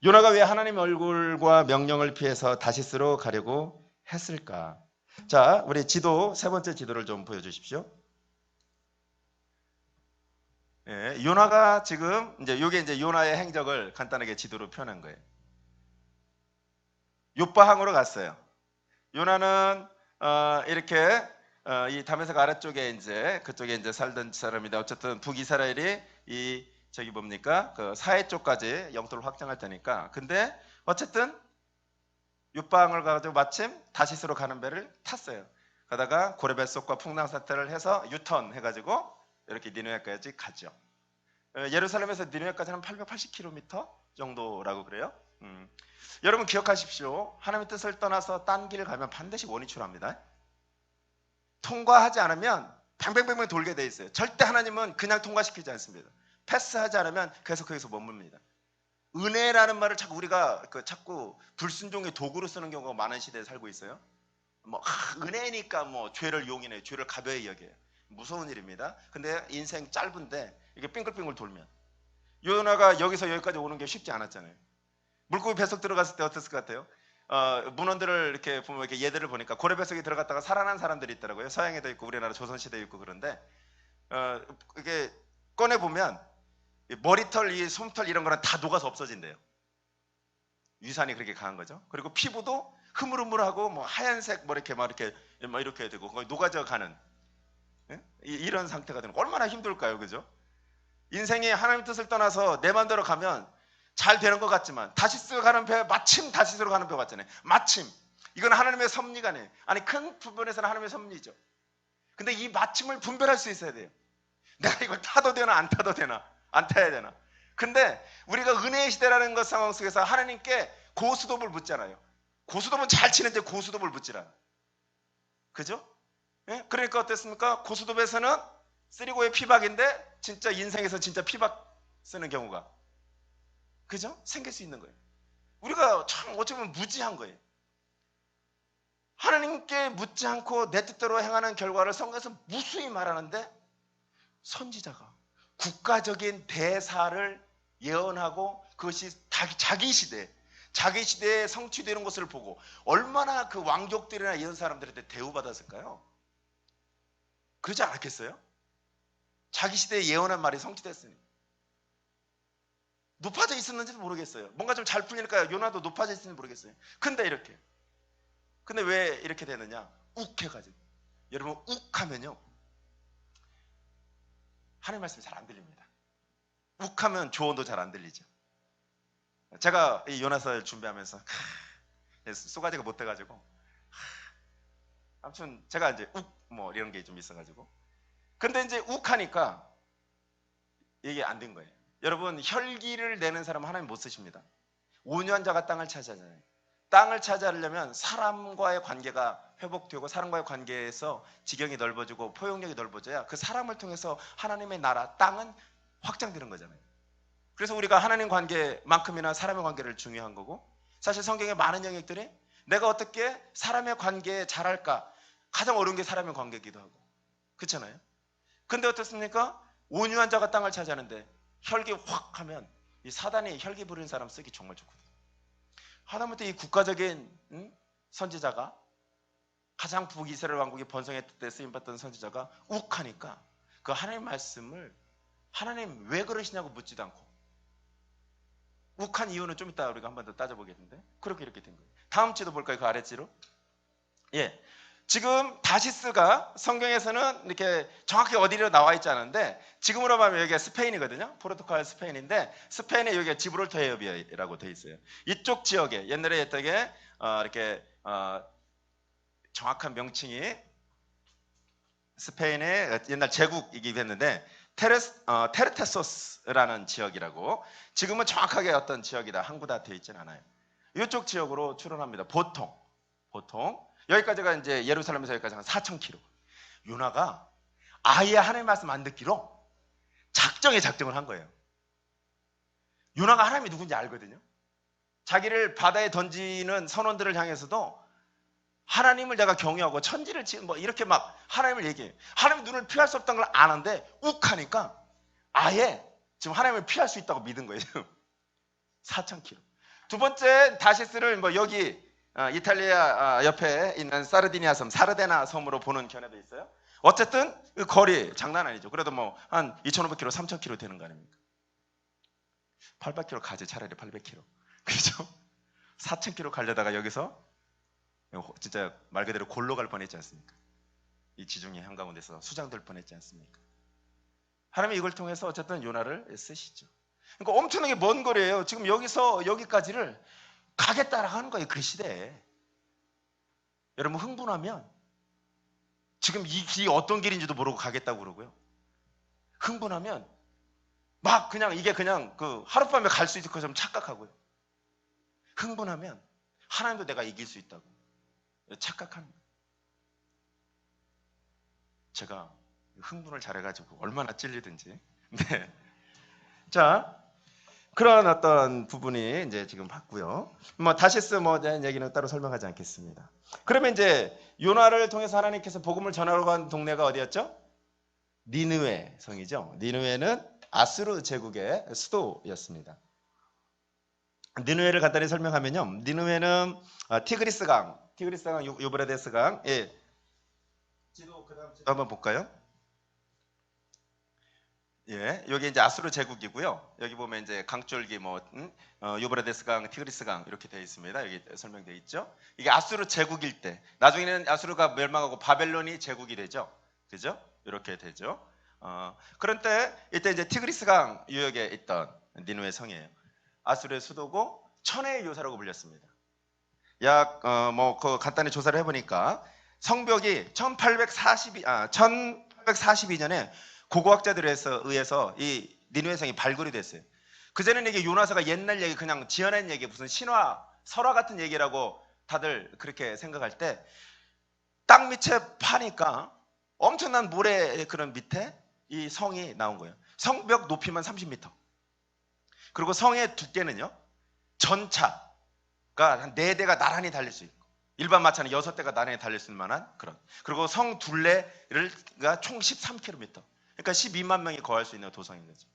요나가 왜 하나님 얼굴과 명령을 피해서 다시스로 가려고 했을까? 자, 우리 지도 세 번째 지도를 좀 보여주십시오. 예, 요나가 지금 이게 이제 요나의 행적을 간단하게 지도로 표현한 거예요. 요바항으로 갔어요. 요나는 이렇게 이 다메섹 아래쪽에 이제 그쪽에 이제 살던 사람인데 어쨌든 북이스라엘이 이 저기 뭡니까 그 사해 쪽까지 영토를 확장할 테니까 근데 어쨌든 요바항을 가지고 마침 다시스로 가는 배를 탔어요. 가다가 고레뱃속과 풍랑 사태를 해서 유턴 해가지고 이렇게 니느웨까지 가죠. 예루살렘에서 니느웨까지 한 880km 정도라고 그래요. 여러분 기억하십시오. 하나님의 뜻을 떠나서 딴 길을 가면 반드시 원위치합니다. 통과하지 않으면 뱅뱅뱅뱅 돌게 돼 있어요. 절대 하나님은 그냥 통과시키지 않습니다. 패스하지 않으면 계속 거기서 머뭅니다. 은혜라는 말을 자꾸 우리가 자꾸 불순종의 도구로 쓰는 경우가 많은 시대에 살고 있어요. 뭐 은혜니까 뭐 죄를 용인해, 죄를 가벼이 여겨요. 무서운 일입니다. 근데 인생 짧은데 이게 빙글빙글 돌면 요나가 여기서 여기까지 오는 게 쉽지 않았잖아요. 물고기 뱃속 들어갔을 때 어땠을 것 같아요? 문헌들을 이렇게 보면 이렇게 예들을 보니까 고래 뱃속에 들어갔다가 살아난 사람들이 있더라고요. 서양에도 있고 우리나라 조선시대에 있고 그런데 이게 꺼내 보면 머리털, 이 솜털 이런 거는 다 녹아서 없어진대요. 위산이 그렇게 강한 거죠. 그리고 피부도 흐물흐물하고 뭐 하얀색 뭐 이렇게 되고 거의 녹아져 가는 이런 상태가 되는 거 얼마나 힘들까요, 그죠? 인생이 하나님 뜻을 떠나서 내 마음대로 가면 잘 되는 것 같지만 다시스로 가는 배 마침 다시스로 가는 배 같잖아요. 마침 이건 하나님의 섭리가 아니에요. 아니 큰 부분에서는 하나님의 섭리죠. 근데 이 마침을 분별할 수 있어야 돼요. 내가 이걸 타도 되나 안 타도 되나 안 타야 되나. 근데 우리가 은혜의 시대라는 것 상황 속에서 하나님께 고수톱을 묻잖아요. 고수톱은 잘 치는데 고수톱을 묻지라. 그죠? 예? 그러니까 어땠습니까? 고수톱에서는 쓰리고의 피박인데 진짜 인생에서 진짜 피박 쓰는 경우가 그죠? 생길 수 있는 거예요. 우리가 참 어쩌면 무지한 거예요. 하나님께 묻지 않고 내 뜻대로 행하는 결과를 성경에서 무수히 말하는데 선지자가 국가적인 대사를 예언하고 그것이 자기 시대에 성취되는 것을 보고 얼마나 그 왕족들이나 이런 사람들한테 대우받았을까요? 그러지 않았겠어요? 자기 시대에 예언한 말이 성취됐으니 높아져 있었는지도 모르겠어요. 뭔가 좀 잘 풀리니까 요나도 높아져 있었는지 모르겠어요. 근데 왜 이렇게 되느냐? 욱 해가지고 여러분 욱 하면요 하나님 말씀이 잘 안 들립니다. 욱하면 조언도 잘 안 들리죠. 제가 이 요나서를 준비하면서 쏘가지가 못 돼가지고 아무튼 제가 이제 욱 뭐 이런 게 좀 있어가지고 근데 이제 욱하니까 이게 안 된 거예요. 여러분 혈기를 내는 사람은 하나님 못 쓰십니다. 온유한 자가 땅을 차지하잖아요. 땅을 차지하려면 사람과의 관계가 회복되고 사람과의 관계에서 지경이 넓어지고 포용력이 넓어져야 그 사람을 통해서 하나님의 나라, 땅은 확장되는 거잖아요. 그래서 우리가 하나님 관계만큼이나 사람의 관계를 중요한 거고, 사실 성경의 많은 영역들이 내가 어떻게 사람의 관계에 잘할까, 가장 어려운 게 사람의 관계이기도 하고, 그렇잖아요. 근데 어떻습니까? 온유한 자가 땅을 차지하는데 혈기 확 하면 이 사단이 혈기 부리는 사람 쓰기 정말 좋거든요. 하다못해 이 국가적인 선지자가, 가장 북이스라엘 왕국이 번성했을 때 쓰임받던 선지자가 욱하니까 그 하나님의 말씀을 하나님 왜 그러시냐고 묻지도 않고, 욱한 이유는 좀 이따 우리가 한 번 더 따져보겠는데, 그렇게 이렇게 된 거예요. 다음 지도 볼까요? 그 아래지로. 예. 지금 다시스가 성경에서는 이렇게 정확히 어디로 나와 있지 않은데, 지금으로 보면 여기가 스페인이거든요. 포르투갈 스페인인데, 스페인에 여기가 지브롤터 해협이라고 돼 있어요. 이쪽 지역에 옛날에 했던 이렇게 정확한 명칭이 스페인의 옛날 제국이기도 했는데 테르테소스라는 지역이라고, 지금은 정확하게 어떤 지역이다, 항구다 되어 있지는 않아요. 이쪽 지역으로 출현합니다. 보통 여기까지가 이제 예루살렘에서 여기까지 한 4,000km. 요나가 아예 하나님의 말씀 안 듣기로 작정을 한 거예요. 요나가 하나님이 누군지 알거든요. 자기를 바다에 던지는 선원들을 향해서도 하나님을 내가 경외하고 천지를 뭐 이렇게 막 하나님을 얘기해요. 하나님 눈을 피할 수 없다는 걸 아는데 욱하니까 아예 지금 하나님을 피할 수 있다고 믿은 거예요. 4,000km. 두 번째 다시스를 뭐 여기 이탈리아 옆에 있는 사르디니아 섬, 사르데나 섬으로 보는 견해도 있어요. 어쨌든 그 거리 장난 아니죠. 그래도 뭐 한 2,500km, 3,000km 되는 거 아닙니까? 800km 가지, 차라리 800km. 그렇죠? 4,000km 가려다가 여기서 진짜 말 그대로 골로 갈 뻔했지 않습니까? 이 지중해 한가운데서 수장될 뻔했지 않습니까? 하나님이 이걸 통해서 어쨌든 요나를 쓰시죠. 그러니까 엄청나게 먼 거리예요. 지금 여기서 여기까지를 가겠다라고 하는 거예요. 그 시대에. 여러분 흥분하면 지금 이 길이 어떤 길인지도 모르고 가겠다고 그러고요. 흥분하면 막 그냥 이게 그냥 그 하룻밤에 갈 수 있을 것처럼 착각하고요. 흥분하면 하나님도 내가 이길 수 있다고 착각하는 거예요. 제가 흥분을 잘해가지고 얼마나 찔리든지. 네. 자, 그런 어떤 부분이 이제 지금 봤고요. 뭐 다시스 뭐 대한 얘기는 따로 설명하지 않겠습니다. 그러면 이제 요나를 통해서 하나님께서 복음을 전하러 간 동네가 어디였죠? 니느웨 성이죠. 니느웨는 아수르 제국의 수도였습니다. 니느웨를 간단히 설명하면요. 니느웨는 티그리스강, 유브라데스강. 예. 지도 그다음 지도 한번 볼까요? 예, 여기 이제 아수르 제국이고요. 여기 보면 이제 강줄기 유브라데스강, 티그리스강 이렇게 되어 있습니다. 여기 설명되어 있죠. 이게 아수르 제국일 때, 나중에는 아수르가 멸망하고 바벨론이 제국이 되죠. 그죠? 이렇게 되죠. 그런 때 이때 이제 티그리스강 유역에 있던 니느웨 성이에요. 아수르의 수도고 천혜의 요사라고 불렸습니다. 약 그 간단히 조사를 해보니까 성벽이 1842년에 고고학자들에 의해서 이 니느웨 성이 발굴이 됐어요. 그전에는 이게 요나서가 옛날 얘기, 그냥 지어낸 얘기, 무슨 신화, 설화 같은 얘기라고 다들 그렇게 생각할 때, 땅 밑에 파니까 엄청난 모래 그런 밑에 이 성이 나온 거예요. 성벽 높이만 30m. 그리고 성의 두께는요, 전차가 한 4대가 나란히 달릴 수 있고, 일반 마차는 6대가 나란히 달릴 수 있는 만한 그런. 그리고 성 둘레가 총 13km. 그러니까 12만 명이 거할 수 있는 도성인 거죠.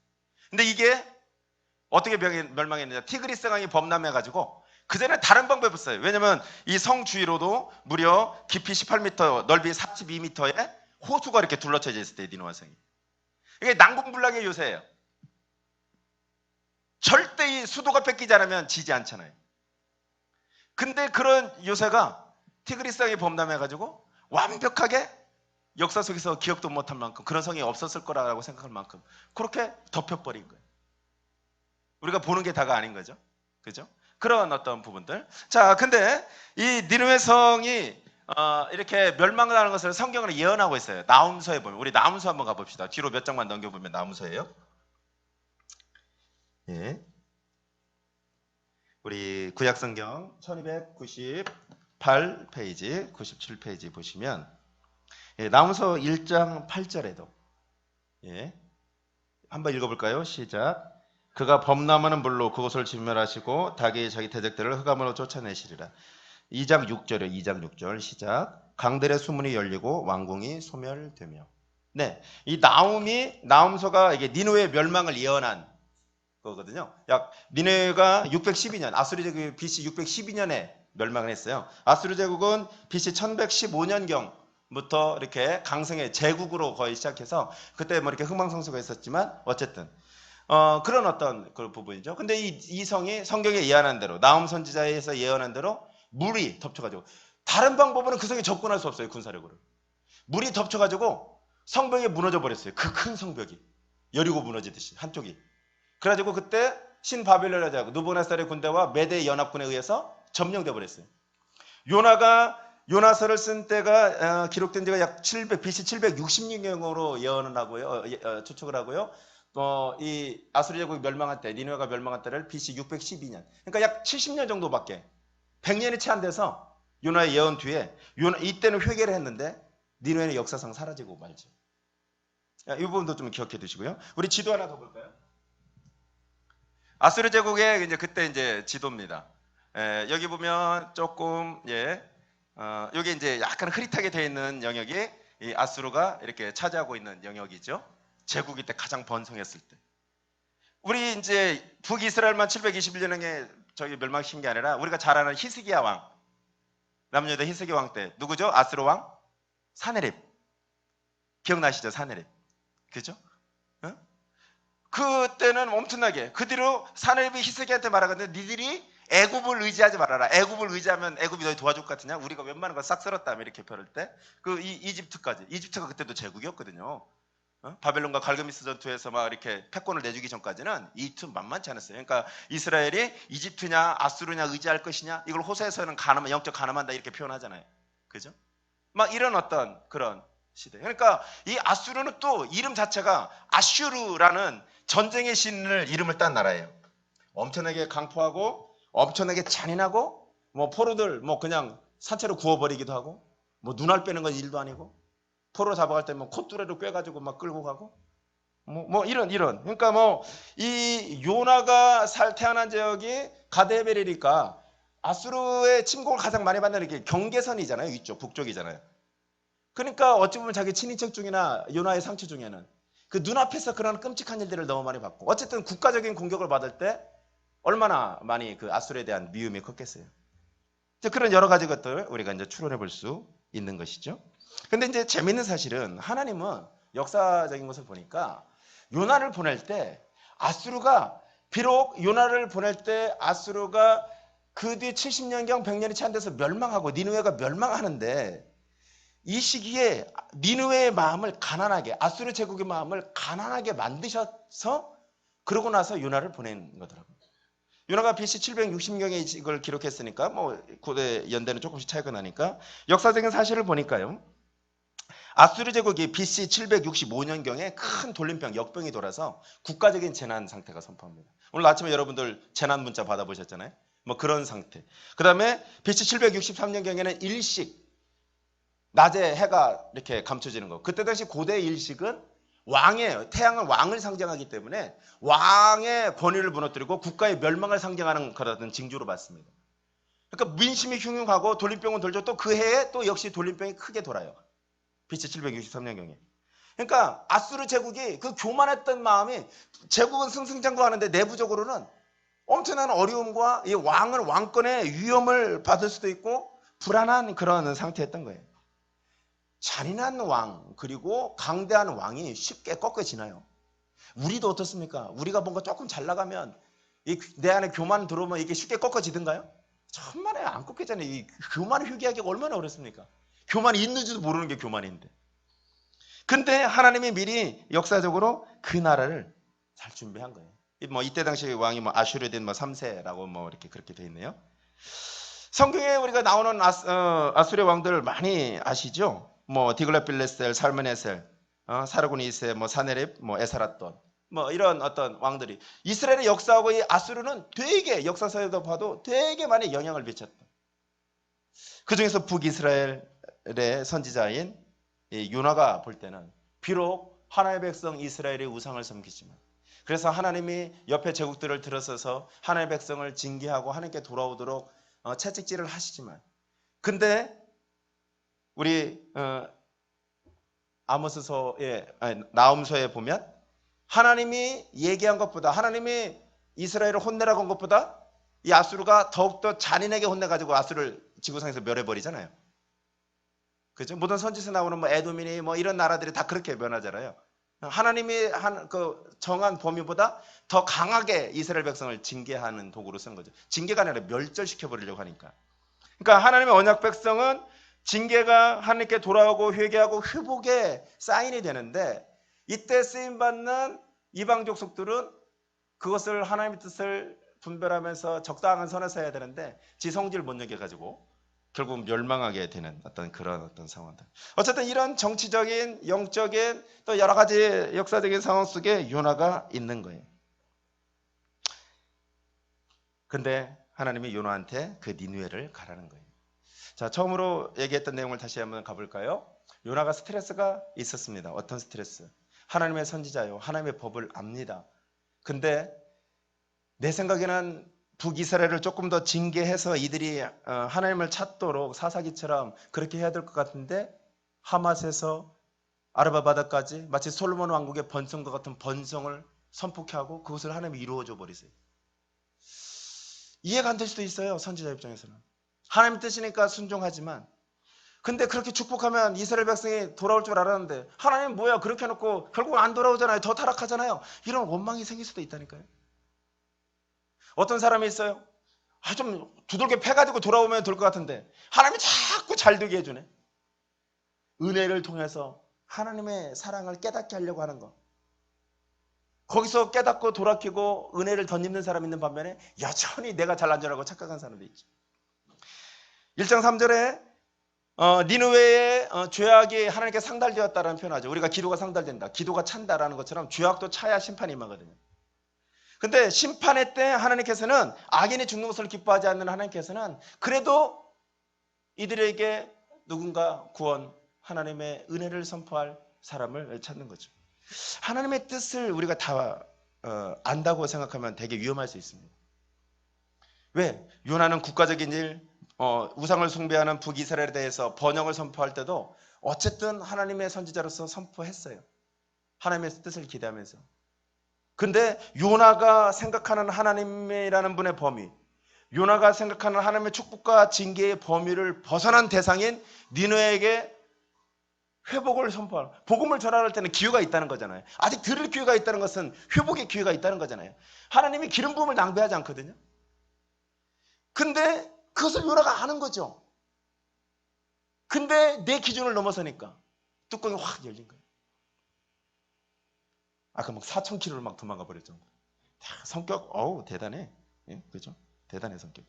근데 이게 어떻게 멸망했느냐? 티그리스강이 범람해가지고, 그전에 다른 방법이 없어요. 왜냐면 이 성 주위로도 무려 깊이 18m, 넓이 42m의 호수가 이렇게 둘러쳐져 있을 때, 니느웨 성이. 이게 난공불락의 요새예요. 절대 이 수도가 뺏기지 않으면 지지 않잖아요. 근데 그런 요새가 티그리스강이 범람해가지고 완벽하게 역사 속에서 기억도 못할 만큼, 그런 성이 없었을 거라고 생각할 만큼 그렇게 덮여버린 거예요. 우리가 보는 게 다가 아닌 거죠. 그죠? 그런 어떤 부분들. 자, 근데 이 니느웨 성이 이렇게 멸망하는 것을 성경으로 예언하고 있어요. 나훔서에 보면, 우리 나훔서 한번 가봅시다. 뒤로 몇 장만 넘겨보면 나훔서예요. 예. 우리 구약성경 1298페이지, 97페이지 보시면 나무서 1장 8절에도 한번 읽어볼까요? 시작. 그가 범람하는 불로 그곳을 진멸하시고 닭이 자기 대적들을 흑암으로 쫓아내시리라. 2장 6절이요. 2장 6절 시작. 강들의 수문이 열리고 왕궁이 소멸되며. 네, 이 나움서가 이게 니느웨의 멸망을 예언한 거거든요. 약 니느웨가 612년 아수르 제국이 BC 612년에 멸망을 했어요. 아수르 제국은 BC 1115년경부터 이렇게 강성의 제국으로 거의 시작해서 그때 뭐 이렇게 흥망성쇠가 있었지만 어쨌든 그런 어떤 그 부분이죠. 근데 이 성이 성경에 예언한 대로 나움 선지자에서 예언한 대로 물이 덮쳐가지고 다른 방법으로는 그 성에 접근할 수 없어요. 군사력으로 물이 덮쳐가지고 성벽이 무너져 버렸어요. 그 큰 성벽이 여리고 무너지듯이 한쪽이. 그래가지고 그때 신바빌론 라자 느부갓네살의 군대와 메대 연합군에 의해서 점령돼 버렸어요. 요나가 요나서를 쓴 때가 기록된 지가 약 700 BC 760년경으로 예언을 하고요. 추측을 하고요. 이 아수르 제국이 멸망한 때, 니느웨가 멸망한 때를 BC 612년. 그러니까 약 70년 정도밖에 100년이 채 안 돼서 요나의 예언 뒤에 이때는 회개를 했는데 니느웨는 역사상 사라지고 말죠. 이 부분도 좀 기억해 두시고요. 우리 지도 하나 더 볼까요? 아수르 제국의 그때 이제 지도입니다. 여기 보면 조금 여기 이제 약간 흐릿하게 되어 있는 영역이 이 아수르가 이렇게 차지하고 있는 영역이죠. 제국이 때 가장 번성했을 때. 우리 이제 북이스라엘만 721년에 저기 멸망시킨 게 아니라 우리가 잘 아는 히스기야 왕, 남유다 히스기야 왕 때 누구죠? 아수르 왕 사네립. 기억나시죠? 사네립. 그죠? 그때는 엄청나게 그 뒤로 사네립이 히스기야한테 말하거든요. 니들이 애굽을 의지하지 말아라. 애굽을 의지하면 애굽이 너희 도와줄 것 같으냐? 우리가 웬만한 거 싹 쓸었다며 이렇게 벼를 때 그 이집트까지. 이집트가 그때도 제국이었거든요. 바벨론과 갈그미스 전투에서 막 이렇게 패권을 내주기 전까지는 이집트 만만치 않았어요. 그러니까 이스라엘이 이집트냐 아수르냐 의지할 것이냐 이걸 호세에서는 영적 가늠한다 이렇게 표현하잖아요. 그죠? 막 이런 어떤 그런 시대. 그러니까 이 아수르는 또 이름 자체가 아슈르라는 전쟁의 신을 이름을 딴 나라예요. 엄청나게 강포하고 엄청나게 잔인하고 뭐 포로들 뭐 그냥 산채로 구워버리기도 하고 뭐 눈알 빼는 건 일도 아니고 포로 잡아갈 때 뭐 콧뚜레로 꿰가지고 막 끌고 가고 뭐 이런 그러니까 뭐 이 요나가 태어난 지역이 가데벨이니까 아수르의 침공을 가장 많이 받는 게 경계선이잖아요. 이쪽 북쪽이잖아요. 그러니까 어찌 보면 자기 친인척 중이나 요나의 상처 중에는 그 눈앞에서 그런 끔찍한 일들을 너무 많이 받고 어쨌든 국가적인 공격을 받을 때 얼마나 많이 그 아수르에 대한 미움이 컸겠어요. 그런 여러 가지 것들 우리가 이제 추론해 볼 수 있는 것이죠. 근데 이제 재밌는 사실은 하나님은 역사적인 것을 보니까 요나를 보낼 때 아수르가 비록 요나를 보낼 때 아수르가 그 뒤 70년경 100년이 채 안 돼서 멸망하고 니느웨가 멸망하는데 이 시기에 니느웨의 마음을 가난하게 아수르 제국의 마음을 가난하게 만드셔서 그러고 나서 요나를 보낸 거더라고요. 요나가 BC 760년경에 이걸 기록했으니까 뭐 고대 연대는 조금씩 차이가 나니까 역사적인 사실을 보니까요. 아수르 제국이 BC 765년경에 큰 돌림병, 역병이 돌아서 국가적인 재난 상태가 선포합니다. 오늘 아침에 여러분들 재난 문자 받아보셨잖아요. 뭐 그런 상태. 그 다음에 BC 763년경에는 일식, 낮에 해가 이렇게 감춰지는 거. 그때 당시 고대 일식은 왕의 태양은 왕을 상징하기 때문에 왕의 권위를 무너뜨리고 국가의 멸망을 상징하는 그런 징조로 봤습니다. 그러니까 민심이 흉흉하고 돌림병은 돌죠. 또 그 해에 또 역시 돌림병이 크게 돌아요. BC 763년경에. 그러니까 아수르 제국이 그 교만했던 마음이 제국은 승승장구하는데 내부적으로는 엄청난 어려움과 이 왕권의 위험을 받을 수도 있고 불안한 그런 상태였던 거예요. 잔인한 왕 그리고 강대한 왕이 쉽게 꺾여지나요? 우리도 어떻습니까? 우리가 뭔가 조금 잘 나가면 내 안에 교만 들어오면 이게 쉽게 꺾어지던가요? 천만에 안 꺾이잖아요. 이 교만을 휴게하기가 얼마나 어렵습니까? 교만이 있는지도 모르는 게 교만인데. 근데 하나님이 미리 역사적으로 그 나라를 잘 준비한 거예요. 뭐 이때 당시 왕이 뭐 아슈르딘 뭐 3세라고 뭐 이렇게 그렇게 돼 있네요. 성경에 우리가 나오는 아수르 왕들 많이 아시죠? 뭐 디글랏빌레셀, 살므네셀, 사르고니세, 뭐 사네립, 뭐 에사라돈, 뭐 이런 어떤 왕들이 이스라엘의 역사하고 이 아수르는 되게 역사서에도 봐도 되게 많이 영향을 미쳤다. 그 중에서 북이스라엘의 선지자인 이 요나가 볼 때는 비록 하나님의 백성 이스라엘의 우상을 섬기지만 그래서 하나님이 옆에 제국들을 들어서서 하나님의 백성을 징계하고 하나님께 돌아오도록 채찍질을 하시지만 근데 우리 나훔서에 보면 하나님이 얘기한 것보다 하나님이 이스라엘을 혼내라고 한 것보다 이 아수르가 더욱더 잔인하게 혼내가지고 아수르를 지구상에서 멸해버리잖아요. 그죠? 모든 선지서 나오는 뭐 에돔이니 뭐 이런 나라들이 다 그렇게 변하잖아요. 하나님이 정한 범위보다 더 강하게 이스라엘 백성을 징계하는 도구로 쓴 거죠. 징계가 아니라 멸절시켜버리려고 하니까. 그러니까 하나님의 언약 백성은 징계가 하나님께 돌아오고 회개하고 회복의 사인이 되는데 이때 쓰임받는 이방 족속들은 그것을 하나님의 뜻을 분별하면서 적당한 선에 서야 되는데 지성질을 못 여겨가지고 결국 멸망하게 되는 그런 상황들. 어쨌든 이런 정치적인, 영적인 또 여러 가지 역사적인 상황 속에 요나가 있는 거예요. 근데 하나님이 요나한테 그 니느웨를 가라는 거예요. 자, 처음으로 얘기했던 내용을 다시 한번 가볼까요? 요나가 스트레스가 있었습니다. 어떤 스트레스? 하나님의 선지자요. 하나님의 법을 압니다. 근데 내 생각에는 북이스라엘을 조금 더 징계해서 이들이 하나님을 찾도록 사사기처럼 그렇게 해야 될 것 같은데 하맛에서 아르바 바다까지 마치 솔로몬 왕국의 번성과 같은 번성을 선포케 하고 그것을 하나님이 이루어줘 버리세요. 이해가 안 될 수도 있어요. 선지자 입장에서는. 하나님 뜻이니까 순종하지만 근데 그렇게 축복하면 이스라엘 백성이 돌아올 줄 알았는데 하나님 뭐야 그렇게 해놓고 결국 안 돌아오잖아요. 더 타락하잖아요. 이런 원망이 생길 수도 있다니까요. 어떤 사람이 있어요. 좀 두들겨 패가지고 돌아오면 될 것 같은데 하나님이 자꾸 잘 되게 해주네. 은혜를 통해서 하나님의 사랑을 깨닫게 하려고 하는 거. 거기서 깨닫고 돌아키고 은혜를 덧입는 사람이 있는 반면에 여전히 내가 잘난 줄 알고 착각한 사람도 있죠. 1장 3절에 니느웨의 죄악이 하나님께 상달되었다라는 표현하죠. 우리가 기도가 상달된다. 기도가 찬다라는 것처럼 죄악도 차야 심판이 임하거든요. 근데 심판의 때 하나님께서는 악인이 죽는 것을 기뻐하지 않는 하나님께서는 그래도 이들에게 누군가 구원, 하나님의 은혜를 선포할 사람을 찾는 거죠. 하나님의 뜻을 우리가 다 안다고 생각하면 되게 위험할 수 있습니다. 왜? 요나는 국가적인 일, 우상을 숭배하는 북이스라엘에 대해서 번영을 선포할 때도 어쨌든 하나님의 선지자로서 선포했어요. 하나님의 뜻을 기대하면서. 근데 요나가 생각하는 하나님이라는 분의 범위, 요나가 생각하는 하나님의 축복과 징계의 범위를 벗어난 대상인 니느웨에게 회복을 선포하는, 복음을 전할 때는 기회가 있다는 거잖아요. 아직 들을 기회가 있다는 것은 회복의 기회가 있다는 거잖아요. 하나님이 기름 부음을 낭비하지 않거든요. 근데 그것을 요나가 아는 거죠. 근데 내 기준을 넘어서니까 뚜껑이 확 열린 거예요. 아까 막 4,000km를 막 도망가 버렸죠. 성격, 대단해. 예? 그죠? 대단해, 성격.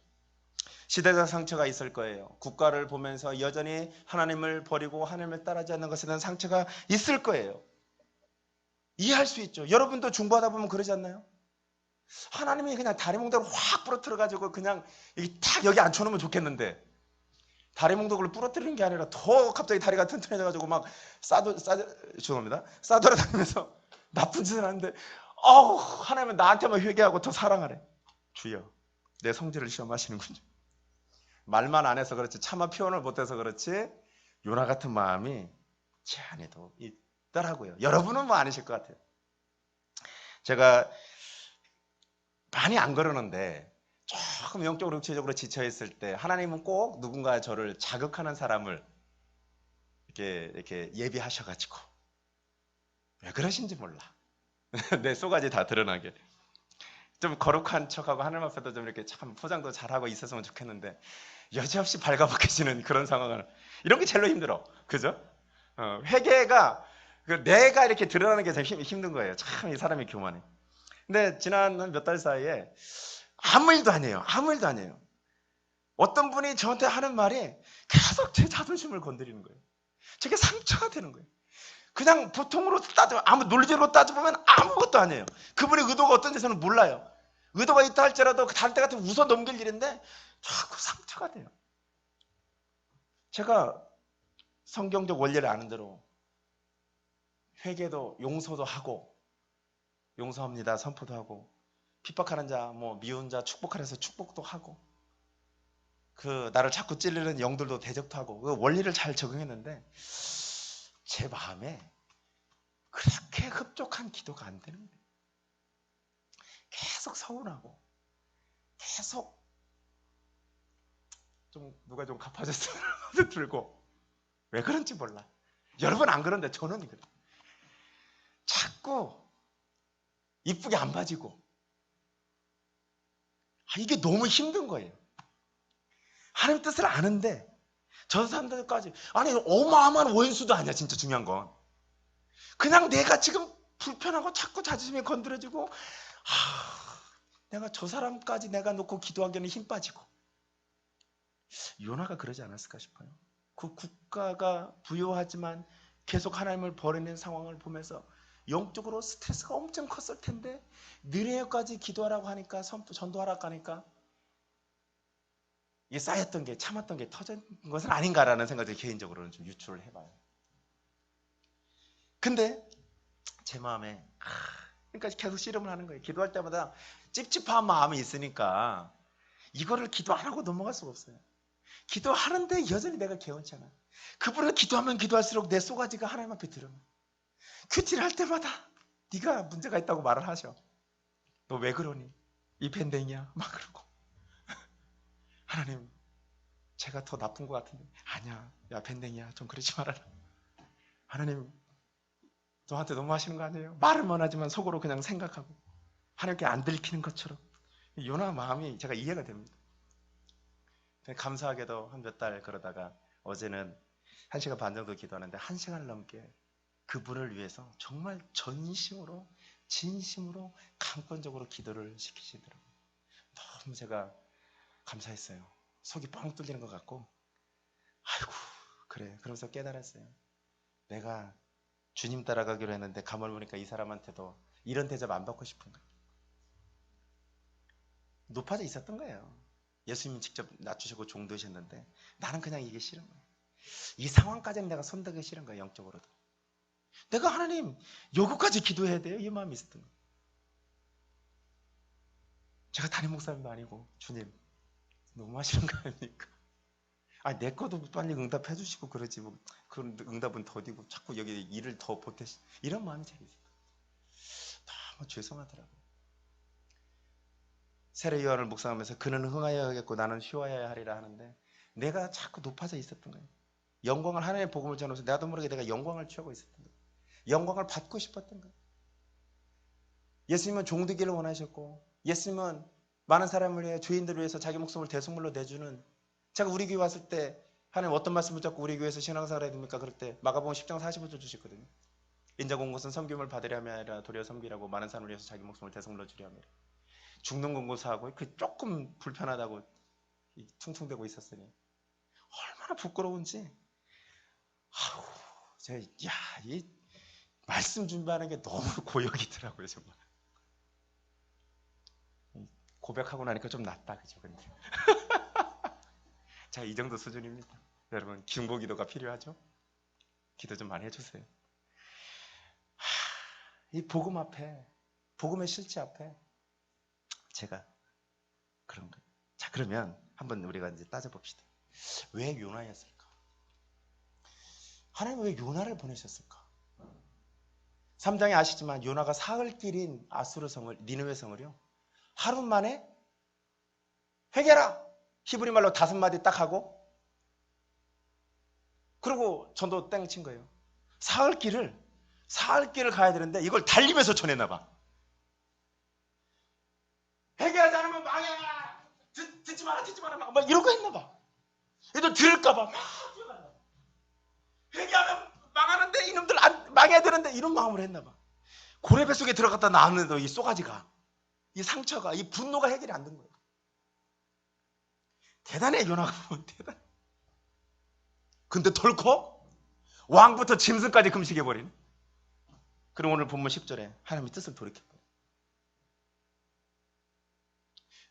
시대적 상처가 있을 거예요. 국가를 보면서 여전히 하나님을 버리고 하나님을 따르지 않는 것에 대한 상처가 있을 거예요. 이해할 수 있죠. 여러분도 중보하다 보면 그러지 않나요? 하나님이 그냥 다리몽둥이를 확 부러뜨려가지고 그냥 탁 여기 앉혀놓으면 좋겠는데 다리몽둥이를 부러뜨리는 게 아니라 더 갑자기 다리가 튼튼해져가지고 막 싸돌아다니면서 나쁜 짓을 하는데 하나님은 나한테만 회개하고 더 사랑하래. 주여, 내 성질을 시험하시는군요. 말만 안 해서 그렇지, 차마 표현을 못해서 그렇지 요나 같은 마음이 제 안에도 있더라고요. 여러분은 뭐 아니실 것 같아요. 제가 많이 안 그러는데 조금 영적으로 육체적으로 지쳐있을 때 하나님은 꼭 누군가 저를 자극하는 사람을 이렇게 예비하셔가지고 왜 그러신지 몰라. 내 속까지 다 드러나게. 좀 거룩한 척하고 하나님 앞에도 좀 이렇게 참 포장도 잘하고 있었으면 좋겠는데 여지없이 발가벗겨지는 그런 상황을, 이런 게 제일 힘들어. 그죠? 회개가 내가 이렇게 드러나는 게 제일 힘든 거예요. 참 이 사람이 교만해. 근데 지난 한 몇 달 사이에 아무 일도 아니에요. 아무 일도 아니에요. 어떤 분이 저한테 하는 말이 계속 제 자존심을 건드리는 거예요. 저게 상처가 되는 거예요. 그냥 보통으로 아무 논리적으로 따져보면 아무것도 아니에요. 그분의 의도가 어떤 데서는 몰라요. 의도가 있다 할지라도 다른 때 같으면 웃어 넘길 일인데 자꾸 상처가 돼요. 제가 성경적 원리를 아는 대로 회개도 용서도 하고 용서합니다 선포도 하고 핍박하는 자 미운 자 축복하래서 축복도 하고 그 나를 자꾸 찔르는 영들도 대적도 하고 그 원리를 잘 적용했는데 제 마음에 그렇게 흡족한 기도가 안 되는 거예요. 계속 서운하고 계속 누가 좀 갚아줬으면 들고 왜 그런지 몰라. 여러분 안 그런데 저는 그래요. 자꾸 이쁘게 안 봐지고 이게 너무 힘든 거예요. 하나님 뜻을 아는데 저 사람들까지 아니 어마어마한 원수도 아니야. 진짜 중요한 건 그냥 내가 지금 불편하고 자꾸 자존심이 건드려지고 내가 저 사람까지 내가 놓고 기도하기에는 힘 빠지고 요나가 그러지 않았을까 싶어요. 그 국가가 부유하지만 계속 하나님을 버리는 상황을 보면서 영적으로 스트레스가 엄청 컸을 텐데 느레까지 기도하라고 하니까 전도하라고 하니까 이게 쌓였던 게 참았던 게 터진 것은 아닌가라는 생각을 개인적으로는 좀 유추를 해봐요. 근데 제 마음에 그러니까 계속 씨름을 하는 거예요. 기도할 때마다 찝찝한 마음이 있으니까 이거를 기도 안 하고 넘어갈 수가 없어요. 기도하는데 여전히 내가 개운치 않아. 그분을 기도하면 기도할수록 내 쏘가지가 하나님 앞에 드러나. 큐티를 할 때마다 네가 문제가 있다고 말을 하셔. 너 왜 그러니? 이 밴댕이야 막 그러고 하나님 제가 더 나쁜 것 같은데 아니야 야 밴댕이야 좀 그러지 말아라. 하나님 너한테 너무 하시는 거 아니에요? 말은 하지만 속으로 그냥 생각하고 하나님께 안 들키는 것처럼 요나 마음이 제가 이해가 됩니다. 감사하게도 한 몇 달 그러다가 어제는 1시간 반 정도 기도하는데 1시간을 넘게 그분을 위해서 정말 전심으로 진심으로 강권적으로 기도를 시키시더라고요. 너무 제가 감사했어요. 속이 뻥 뚫리는 것 같고 아이고 그래 그러면서 깨달았어요. 내가 주님 따라가기로 했는데 가만 보니까 이 사람한테도 이런 대접 안 받고 싶은 거예요. 높아져 있었던 거예요. 예수님이 직접 낮추시고 종드셨는데 나는 그냥 이게 싫은 거예요. 이 상황까지는 내가 손대기 싫은 거예요. 영적으로도. 내가 하나님 요거까지 기도해야 돼요? 이 마음이 있었던 거예요. 제가 담임 목사님도 아니고 주님 너무 하시는 거 아닙니까? 내 것도 빨리 응답해 주시고 그러지 뭐 그런 응답은 더디고 자꾸 여기 일을 더 보태시 이런 마음이 제가 있어요. 너무 죄송하더라고요. 세례 요한을 묵상하면서 그는 흥하여야 하겠고 나는 쉬어야 하리라 하는데 내가 자꾸 높아져 있었던 거예요. 영광을 하나님의 복음을 전하면서 나도 모르게 내가 영광을 취하고 있었던 거예요. 영광을 받고 싶었던 거예요. 예수님은 종되기를 원하셨고 예수님은 많은 사람을 위해 죄인들을 위해서 자기 목숨을 대속물로 내주는 제가 우리 교회 왔을 때 하나님 어떤 말씀을 잡고 우리 교회에서 신앙생활 해야 됩니까? 그럴 때 마가복음 10장 45절 주셨거든요. 인자가 온 것은 섬김을 받으려 함이 아니라 도리어 섬기라고 많은 사람을 위해서 자기 목숨을 대속물로 주려 함이라. 죽는 공고사하고 그 조금 불편하다고 퉁퉁대고 있었으니 얼마나 부끄러운지 이 말씀 준비하는 게 너무 고역이더라고요. 정말 고백하고 나니까 좀 낫다 그죠? 근데 자, 이 정도 수준입니다. 여러분 중보기도가 필요하죠? 기도 좀 많이 해주세요. 이 복음 앞에 복음의 실체 앞에 제가 그런 거예요. 자, 그러면 한번 우리가 이제 따져봅시다. 왜 요나였을까? 하나님 왜 요나를 보내셨을까? 3장에 아시지만 요나가 사흘 길인 아수르 성을 니느웨 성을요 하루 만에 회개라 히브리 말로 5마디 딱 하고 그리고 전도 땡 친 거예요. 사흘 길을 가야 되는데 이걸 달리면서 전했나 봐. 회개하지 않으면 망해라. 듣지 마라 막 이러고 했나 봐. 얘들 들을까 봐 막 뛰어간다. 회개하면 망하는데 이놈들 망해야 되는데 이런 마음으로 했나 봐. 고래배 속에 들어갔다 나왔는데도 이 쏘가지가 이 상처가 이 분노가 해결이 안 된 거예요. 대단해 요나가 보면 대단해. 근데 덜컥 왕부터 짐승까지 금식해버리네. 그럼 오늘 본문 10절에 하나님의 뜻을 돌이켰고,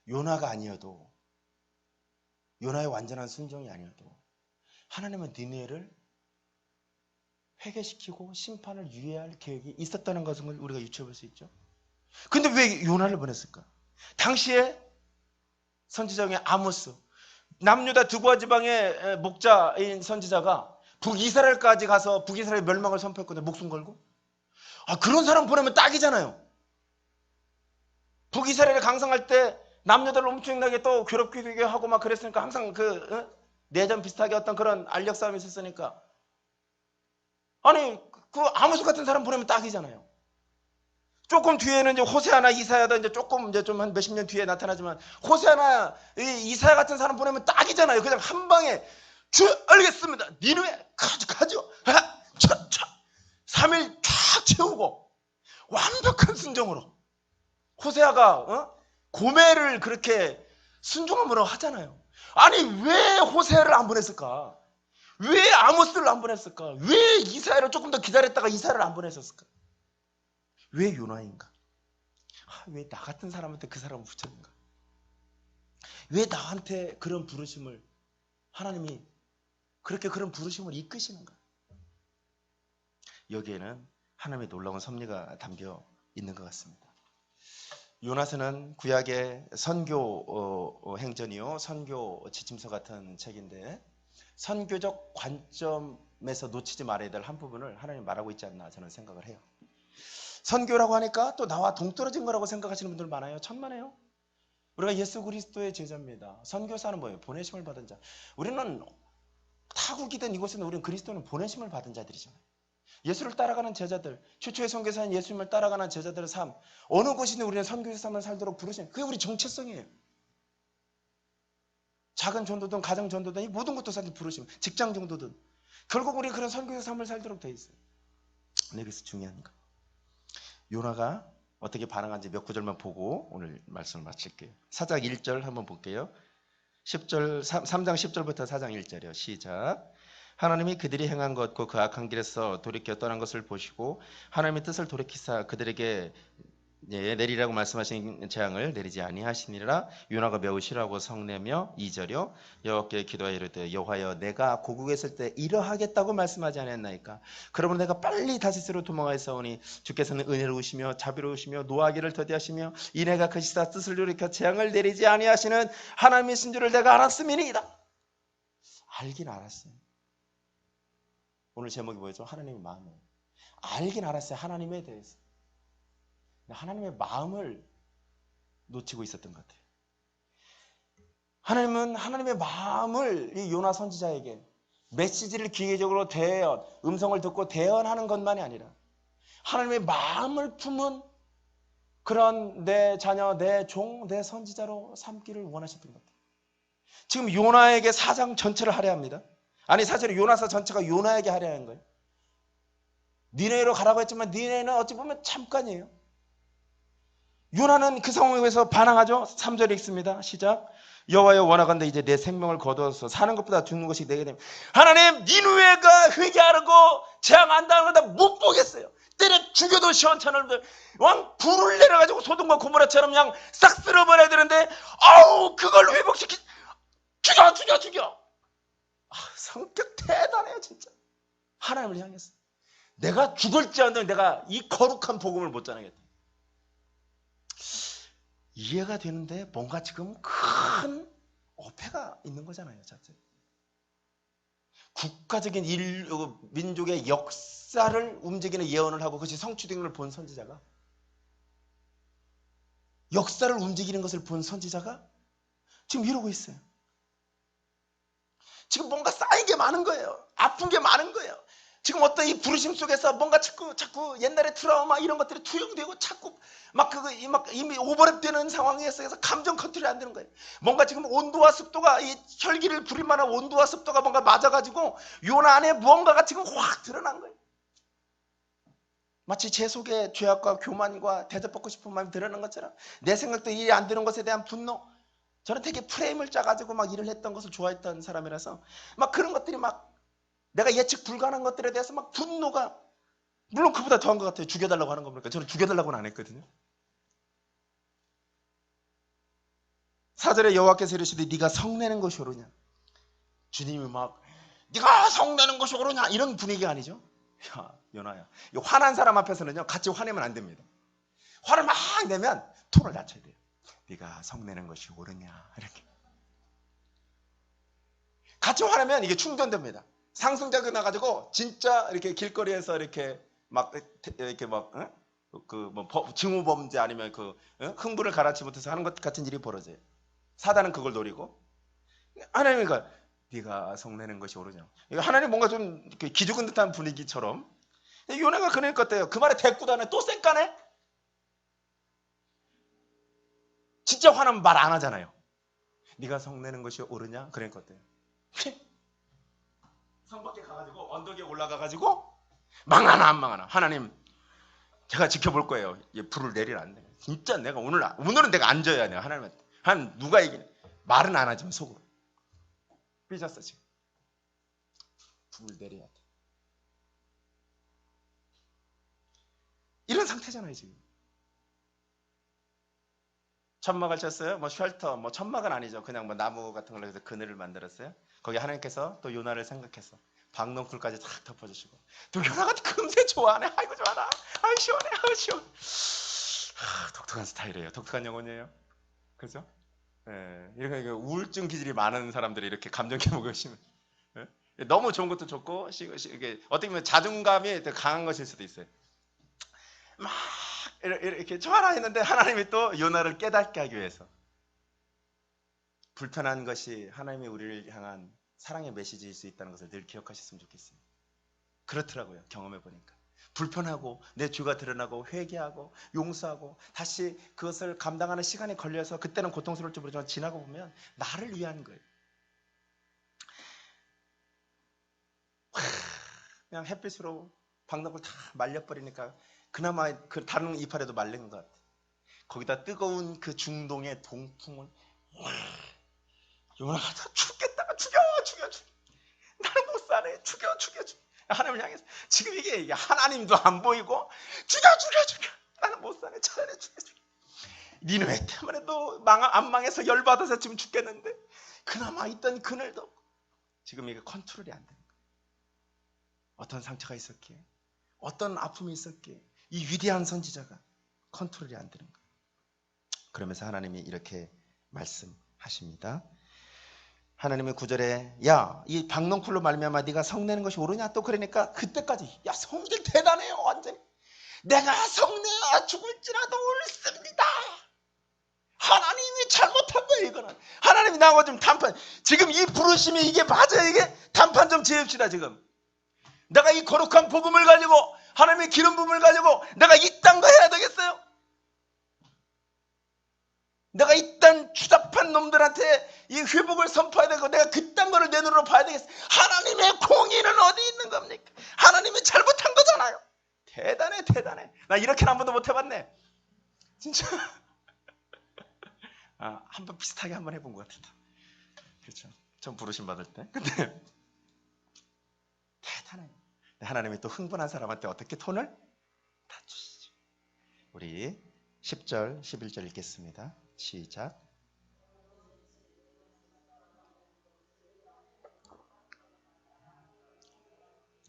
요나가 아니어도, 요나의 완전한 순종이 아니어도 하나님은 니느웨를 회개시키고 심판을 유예할 계획이 있었다는 것을 우리가 유추해볼 수 있죠. 근데 왜 요나를 보냈을까? 당시에 선지자 중에 아모스, 남유다 두부와 지방의 목자인 선지자가 북이스라엘까지 가서 북이스라엘 멸망을 선포했거든요. 목숨 걸고. 그런 사람 보내면 딱이잖아요. 북이스라엘이 강성할 때 남유다를 엄청나게 또 괴롭히게 하고 막 그랬으니까 항상 내전 비슷하게 어떤 그런 알력 싸움이 있었으니까, 아니 그 아모스 같은 사람 보내면 딱이잖아요. 조금 뒤에는 이제 호세아나 이사야도 이제 조금 이제 좀 한 몇십 년 뒤에 나타나지만, 호세아나 이사야 같은 사람 보내면 딱이잖아요. 그냥 한 방에 알겠습니다. 니느웨 가죠. 3일 쫙 채우고 완벽한 순종으로. 호세아가 고멜을 그렇게 순종함으로 하잖아요. 아니 왜 호세아를 안 보냈을까? 왜 아모스를 안 보냈을까? 왜 이사야를 조금 더 기다렸다가 이사야를 안 보냈었을까? 왜 요나인가? 왜 나 같은 사람한테 그 사람을 붙였는가? 왜 나한테 그런 부르심을, 하나님이 그렇게 그런 부르심을 이끄시는가? 여기에는 하나님의 놀라운 섭리가 담겨 있는 것 같습니다. 요나서는 구약의 선교 행전이요, 선교 지침서 같은 책인데, 선교적 관점에서 놓치지 말아야 될 한 부분을 하나님이 말하고 있지 않나 저는 생각을 해요. 선교라고 하니까 또 나와 동떨어진 거라고 생각하시는 분들 많아요. 천만에요. 우리가 예수 그리스도의 제자입니다. 선교사는 뭐예요? 보내심을 받은 자. 우리는 타국이든 이곳에는 우리는 그리스도는 보내심을 받은 자들이잖아요. 예수를 따라가는 제자들, 최초의 선교사인 예수님을 따라가는 제자들의 삶, 어느 곳이든 우리는 선교의 삶을 살도록 부르신, 그게 우리 정체성이에요. 작은 전도든 가정 전도든 이 모든 것도 사실 부르심, 직장 정도든 결국 우리 그런 선교의 삶을 살도록 돼 있어요. 여기서 중요한 거, 요나가 어떻게 반응한지 몇 구절만 보고 오늘 말씀을 마칠게요. 4장 1절 한번 볼게요. 10절, 3장 10절부터 4장 1절이요. 시작. 하나님이 그들이 행한 것 곧 그 악한 길에서 돌이켜 떠난 것을 보시고 하나님의 뜻을 돌이키사 그들에게 내리라고 말씀하신 재앙을 내리지 아니하시니라. 요나가 매우 싫어하고 성내며 2절이요. 여호와께 기도하여 이르되 여호와여 내가 고국에 있을 때 이러하겠다고 말씀하지 않았나이까. 그러므로 내가 빨리 다시스로 도망하였사오니 주께서는 은혜로우시며 자비로우시며 노하기를 더디하시며 이내가 크시사 뜻을 돌이켜 재앙을 내리지 아니하시는 하나님이신 줄을 내가 알았음이니이다. 알긴 알았어요. 오늘 제목이 뭐였죠? 하나님의 마음이에요. 알긴 알았어요. 하나님에 대해서. 하나님의 마음을 놓치고 있었던 것 같아요. 하나님은 하나님의 마음을 이 요나 선지자에게 메시지를 기계적으로 대언, 음성을 듣고 대언하는 것만이 아니라 하나님의 마음을 품은 그런 내 자녀, 내 종, 내 선지자로 삼기를 원하셨던 것 같아요. 지금 요나에게 사장 전체를 할애합니다. 아니 사실은 요나서 전체가 요나에게 할애하는 거예요. 니네로 가라고 했지만 니네는 어찌 보면 잠깐이에요. 요나는 그 상황에서 반항하죠. 3절에 읽습니다. 시작. 여호와여 원하건대 이제 내 생명을 거두어서 사는 것보다 죽는 것이 되게 됩니다. 하나님 니느웨가 회개하고 재앙 안 당하는 거 못 보겠어요. 때려 죽여도 시원찮은데 왕 불을 내려가지고 소돔과 고모라처럼 그냥 싹 쓸어버려야 되는데 그걸 회복시키 죽여. 성격 대단해요 진짜. 하나님을 향해서 내가 죽을지언정 내가 이 거룩한 복음을 못 전하겠다. 이해가 되는데 뭔가 지금 큰 어폐가 있는 거잖아요. 자체. 국가적인 민족의 역사를 움직이는 예언을 하고 그것이 성취된 걸 본 선지자가, 역사를 움직이는 것을 본 선지자가 지금 이러고 있어요. 지금 뭔가 쌓인 게 많은 거예요. 아픈 게 많은 거예요. 지금 어떤 이 부르심 속에서 뭔가 자꾸 옛날의 트라우마 이런 것들이 투영되고 자꾸 이미 오버랩되는 상황에서 감정 컨트롤이 안 되는 거예요. 뭔가 지금 온도와 습도가 이 혈기를 부릴 만한 온도와 습도가 뭔가 맞아가지고 요나 안에 무언가가 지금 확 드러난 거예요. 마치 제 속에 죄악과 교만과 대접받고 싶은 마음이 드러난 것처럼 내 생각도 일이 안 되는 것에 대한 분노. 저는 되게 프레임을 짜가지고 막 일을 했던 것을 좋아했던 사람이라서 막 그런 것들이 막 내가 예측 불가능한 것들에 대해서 막 분노가 물론 그보다 더한 것 같아요. 죽여달라고 하는 겁니까? 저는 죽여달라고는 안 했거든요. 4절에 여호와께서 이르시되 네가 성내는 것이 옳으냐. 주님이 막 네가 성내는 것이 옳으냐 이런 분위기가 아니죠. 야 연아야, 화난 사람 앞에서는요 같이 화내면 안 됩니다. 화를 막 내면 톤을 낮춰야 돼요. 네가 성내는 것이 옳으냐 이렇게. 같이 화내면 이게 충전됩니다. 상승작용이 나가지고 진짜 이렇게 길거리에서 이렇게 막 증오범죄 아니면 흥분을 가라앉히 못해서 하는 것 같은 일이 벌어져요. 사단은 그걸 노리고 하나님은 네가 성내는 것이 옳으냐. 하나님 뭔가 좀 기죽은 듯한 분위기처럼 요나가 그럴 것 같아요. 그 말에 대꾸다네 또 쌩까네. 진짜 화나면 말 안 하잖아요. 네가 성내는 것이 옳으냐 그럴 것 같아요. 성 밖에 가가지고 언덕에 올라가가지고 망하나 안 망하나 하나님 제가 지켜볼 거예요. 불을 내리라 안 돼. 진짜 내가 오늘은 내가 앉아야 돼. 하나님한테 한 누가 이기네. 말은 안 하지만 속으로 삐졌어 지금. 불을 내려야 돼. 이런 상태잖아요 지금. 천막을 쳤어요. 뭐 쉘터, 뭐 천막은 아니죠. 그냥 뭐 나무 같은 걸로 해서 그늘을 만들었어요. 거기 하나님께서 또 요나를 생각해서 박넝쿨까지 탁 덮어주시고 또 요나가 금세 좋아하네. 아이고 좋아라. 아이 시원해. 아이 시원. 독특한 스타일이에요. 독특한 영혼이에요. 그죠? 예, 이렇게 우울증 기질이 많은 사람들이 이렇게 감정 기복을 심해. 예? 너무 좋은 것도 좋고 이게 어떻게 보면 자존감이 되게 강한 것일 수도 있어요. 막 이렇게 좋아라 했는데 하나님이 또 요나를 깨닫게 하기 위해서 불편한 것이 하나님이 우리를 향한 사랑의 메시지일 수 있다는 것을 늘 기억하셨으면 좋겠어요. 그렇더라고요. 경험해 보니까. 불편하고 내 죄가 드러나고 회개하고 용서하고 다시 그것을 감당하는 시간이 걸려서 그때는 고통스러울지 모르지만 지나고 보면 나를 위한 거예요. 그냥 햇빛으로 박넉을 다 말려버리니까 그나마 그 다른 이파리도 말린 것 같아. 거기다 뜨거운 그 중동의 동풍을 요나가 죽겠다가 죽여 나는 못 사네. 죽여 하나님을 향해서 지금 이게 하나님도 안 보이고 죽여 나는 못 사네. 차라리 죽여 니느웨 때문에도 안 망해서 열받아서 지금 죽겠는데 그나마 있던 그늘도 지금 이게 컨트롤이 안 되는 거예요. 어떤 상처가 있었기에 어떤 아픔이 있었기에 이 위대한 선지자가 컨트롤이 안 되는 거예요. 그러면서 하나님이 이렇게 말씀하십니다. 하나님의 9절에 야, 이 박넝쿨로 말미암아 네가 성내는 것이 옳으냐 또 그러니까 그때까지 야 성질 대단해요. 완전히 내가 성내야 죽을지라도 옳습니다. 하나님이 잘못한 거예요. 이거는 하나님이 나하고 좀 단판 지금 이 부르심이 이게 맞아요. 이게 단판 좀 지읍시다. 지금 내가 이 거룩한 복음을 가지고 하나님의 기름 부음을 가지고 내가 이딴 거 해야 되겠어요? 내가 이딴 추잡한 놈들한테 이 회복을 선포해야 되고 내가 그딴 거를 내 눈으로 봐야 되겠어요? 하나님의 공의는 어디 있는 겁니까? 하나님이 잘못한 거잖아요. 대단해. 나 이렇게는 한 번도 못 해봤네. 진짜 한번 비슷하게 한번 해본 것 같다. 그렇죠. 전 부르심 받을 때. 근데 대단해요. 하나님이 또 흥분한 사람한테 어떻게 톤을 낮추시죠. 우리 10절, 11절 읽겠습니다. 시작.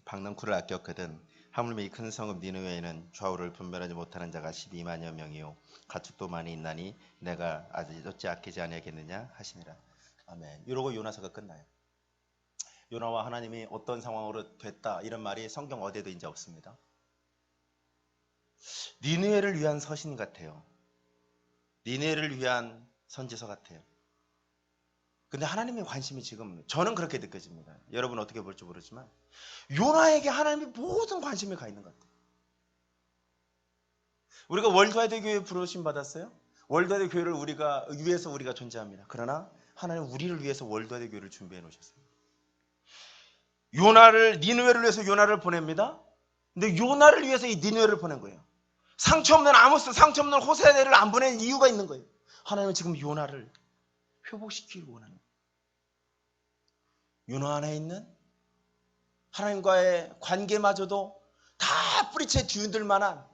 박넝쿨을 아꼈거든. 하물며 이 큰 성읍 니느웨에는 좌우를 분별하지 못하는 자가 12만여 명이요 가축도 많이 있나니 내가 아직 어찌 아끼지 아니하겠느냐 하시니라. 아멘. 이러고 요나서가 끝나요. 요나와 하나님이 어떤 상황으로 됐다 이런 말이 성경 어디에도 이제 없습니다. 니느웨를 위한 서신 같아요. 니느웨를 위한 선지서 같아요. 근데 하나님의 관심이 지금 저는 그렇게 느껴집니다. 여러분 어떻게 볼지 모르지만 요나에게 하나님의 모든 관심이 가 있는 것 같아요. 우리가 월드와이드 교회 부르심 받았어요. 월드와이드 교회를 위해서 우리가 존재합니다. 그러나 하나님 우리를 위해서 월드와이드 교회를 준비해 놓으셨어요. 니느웨를 위해서 요나를 보냅니다. 근데 요나를 위해서 이 니느웨를 보낸 거예요. 상처 없는 아모스, 상처 없는 호세아를 안 보낸 이유가 있는 거예요. 하나님은 지금 요나를 회복시키기를 원하는 거예요. 요나 안에 있는 하나님과의 관계마저도 다 뿌리채 뒤흔들 만한,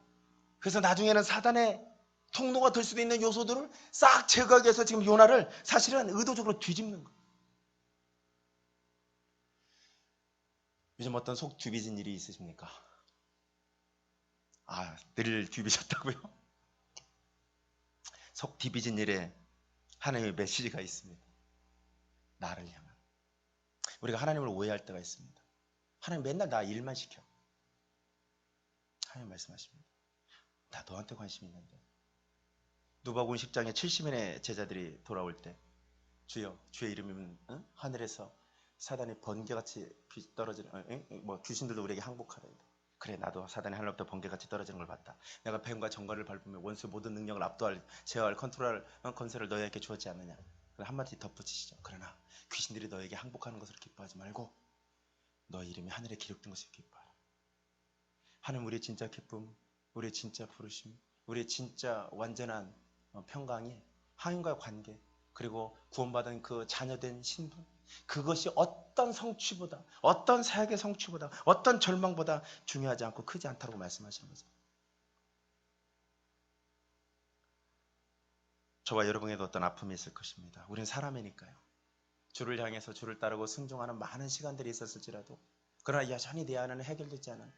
그래서 나중에는 사단의 통로가 될 수도 있는 요소들을 싹 제거하기 위해서 지금 요나를 사실은 의도적으로 뒤집는 거예요. 요즘 어떤 속 뒤비진 일이 있으십니까? 늘 뒤비셨다고요? 속 뒤비진 일에 하나님의 메시지가 있습니다. 나를 향한. 우리가 하나님을 오해할 때가 있습니다. 하나님 맨날 나 일만 시켜. 하나님 말씀하십니다. 나 너한테 관심 있는데. 누가복음 10장에 70인의 제자들이 돌아올 때, 주여, 주의 이름이면 하늘에서 사단이 번개같이 떨어지는, 귀신들도 우리에게 항복하라. 그래, 나도 사단이 하늘로부터 번개같이 떨어지는 걸 봤다. 내가 뱀과 정갈을 밟으며 원수의 모든 능력을 압도할, 제어할, 컨트롤할 권세를 너희에게 주었지 않느냐. 한마디 덧붙이시죠. 그러나 귀신들이 너에게 항복하는 것을 기뻐하지 말고 너희 이름이 하늘에 기록된 것을 기뻐하라. 하나님, 우리의 진짜 기쁨, 우리의 진짜 부르심, 우리의 진짜 완전한 평강이 하나님과의 관계, 그리고 구원받은 그 자녀된 신분, 그것이 어떤 성취보다, 어떤 사역의 성취보다, 어떤 절망보다 중요하지 않고 크지 않다고 말씀하시는 거죠. 저와 여러분에도 어떤 아픔이 있을 것입니다. 우리는 사람이니까요. 주를 향해서 주를 따르고 순종하는 많은 시간들이 있었을지라도, 그러나 여전히 내 안에는 해결되지 않은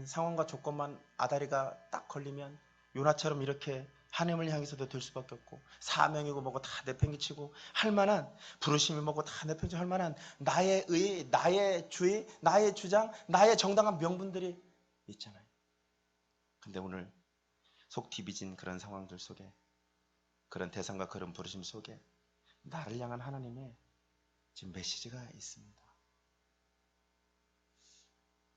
상황과 조건만 아다리가 딱 걸리면 요나처럼 이렇게 하나님을 향해서도 될 수밖에 없고, 사명이고 뭐고 다 내팽개치고 할 만한, 부르심이 뭐고 다 내팽개치고 할 만한 나의 의, 나의 주의, 나의 주장, 나의 정당한 명분들이 있잖아요. 근데 오늘 속 뒤비진 그런 상황들 속에, 그런 대상과 그런 부르심 속에 나를 향한 하나님의 지금 메시지가 있습니다.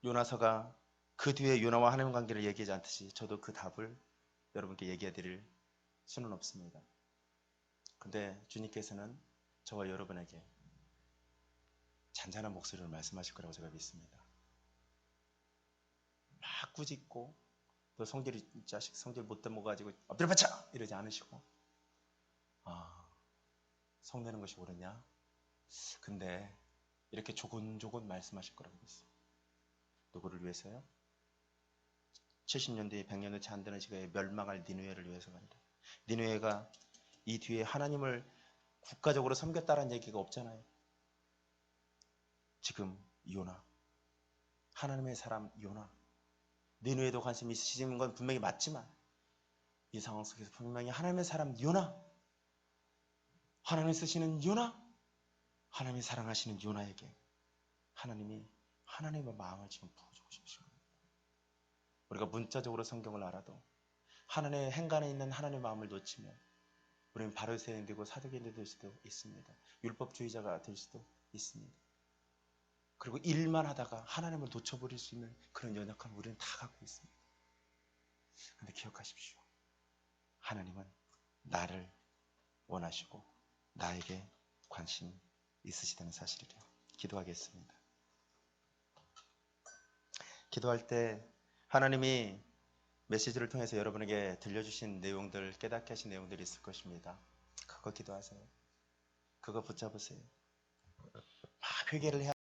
요나서가 그 뒤에 요나와 하나님 관계를 얘기하지 않듯이 저도 그 답을 여러분께 얘기해 드릴 수는 없습니다. 근데 주님께서는 저와 여러분에게 잔잔한 목소리로 말씀하실 거라고 제가 믿습니다. 막 꾸짖고 너 성질 자식 성질 못돼 먹어가지고 엎드려 받쳐 이러지 않으시고, 성내는 것이 옳으냐? 근데 이렇게 조곤조곤 말씀하실 거라고 믿습니다. 누구를 위해서요? 70년 뒤 100년도 채 안 되는 시간에 멸망할 니느웨를 위해서가 아니라, 니느웨가 이 뒤에 하나님을 국가적으로 섬겼다는 얘기가 없잖아요. 지금 요나, 하나님의 사람 요나, 니느웨도 관심이 있으시는 건 분명히 맞지만, 이 상황 속에서 분명히 하나님의 사람 요나, 하나님이 쓰시는 요나, 하나님이 사랑하시는 요나에게 하나님이 하나님의 마음을 지금 부어주고 싶으신 겁니다. 우리가 문자적으로 성경을 알아도 하나님의 행간에 있는 하나님의 마음을 놓치면 우리는 바리새인이 되고 사두개인이 될 수도 있습니다. 율법주의자가 될 수도 있습니다. 그리고 일만 하다가 하나님을 놓쳐버릴 수 있는 그런 연약함을 우리는 다 갖고 있습니다. 그런데 기억하십시오. 하나님은 나를 원하시고 나에게 관심 있으시다는 사실이래요. 기도하겠습니다. 기도할 때 하나님이 메시지를 통해서 여러분에게 들려주신 내용들, 깨닫게 하신 내용들이 있을 것입니다. 그거 기도하세요. 그거 붙잡으세요. 막 회개를 해야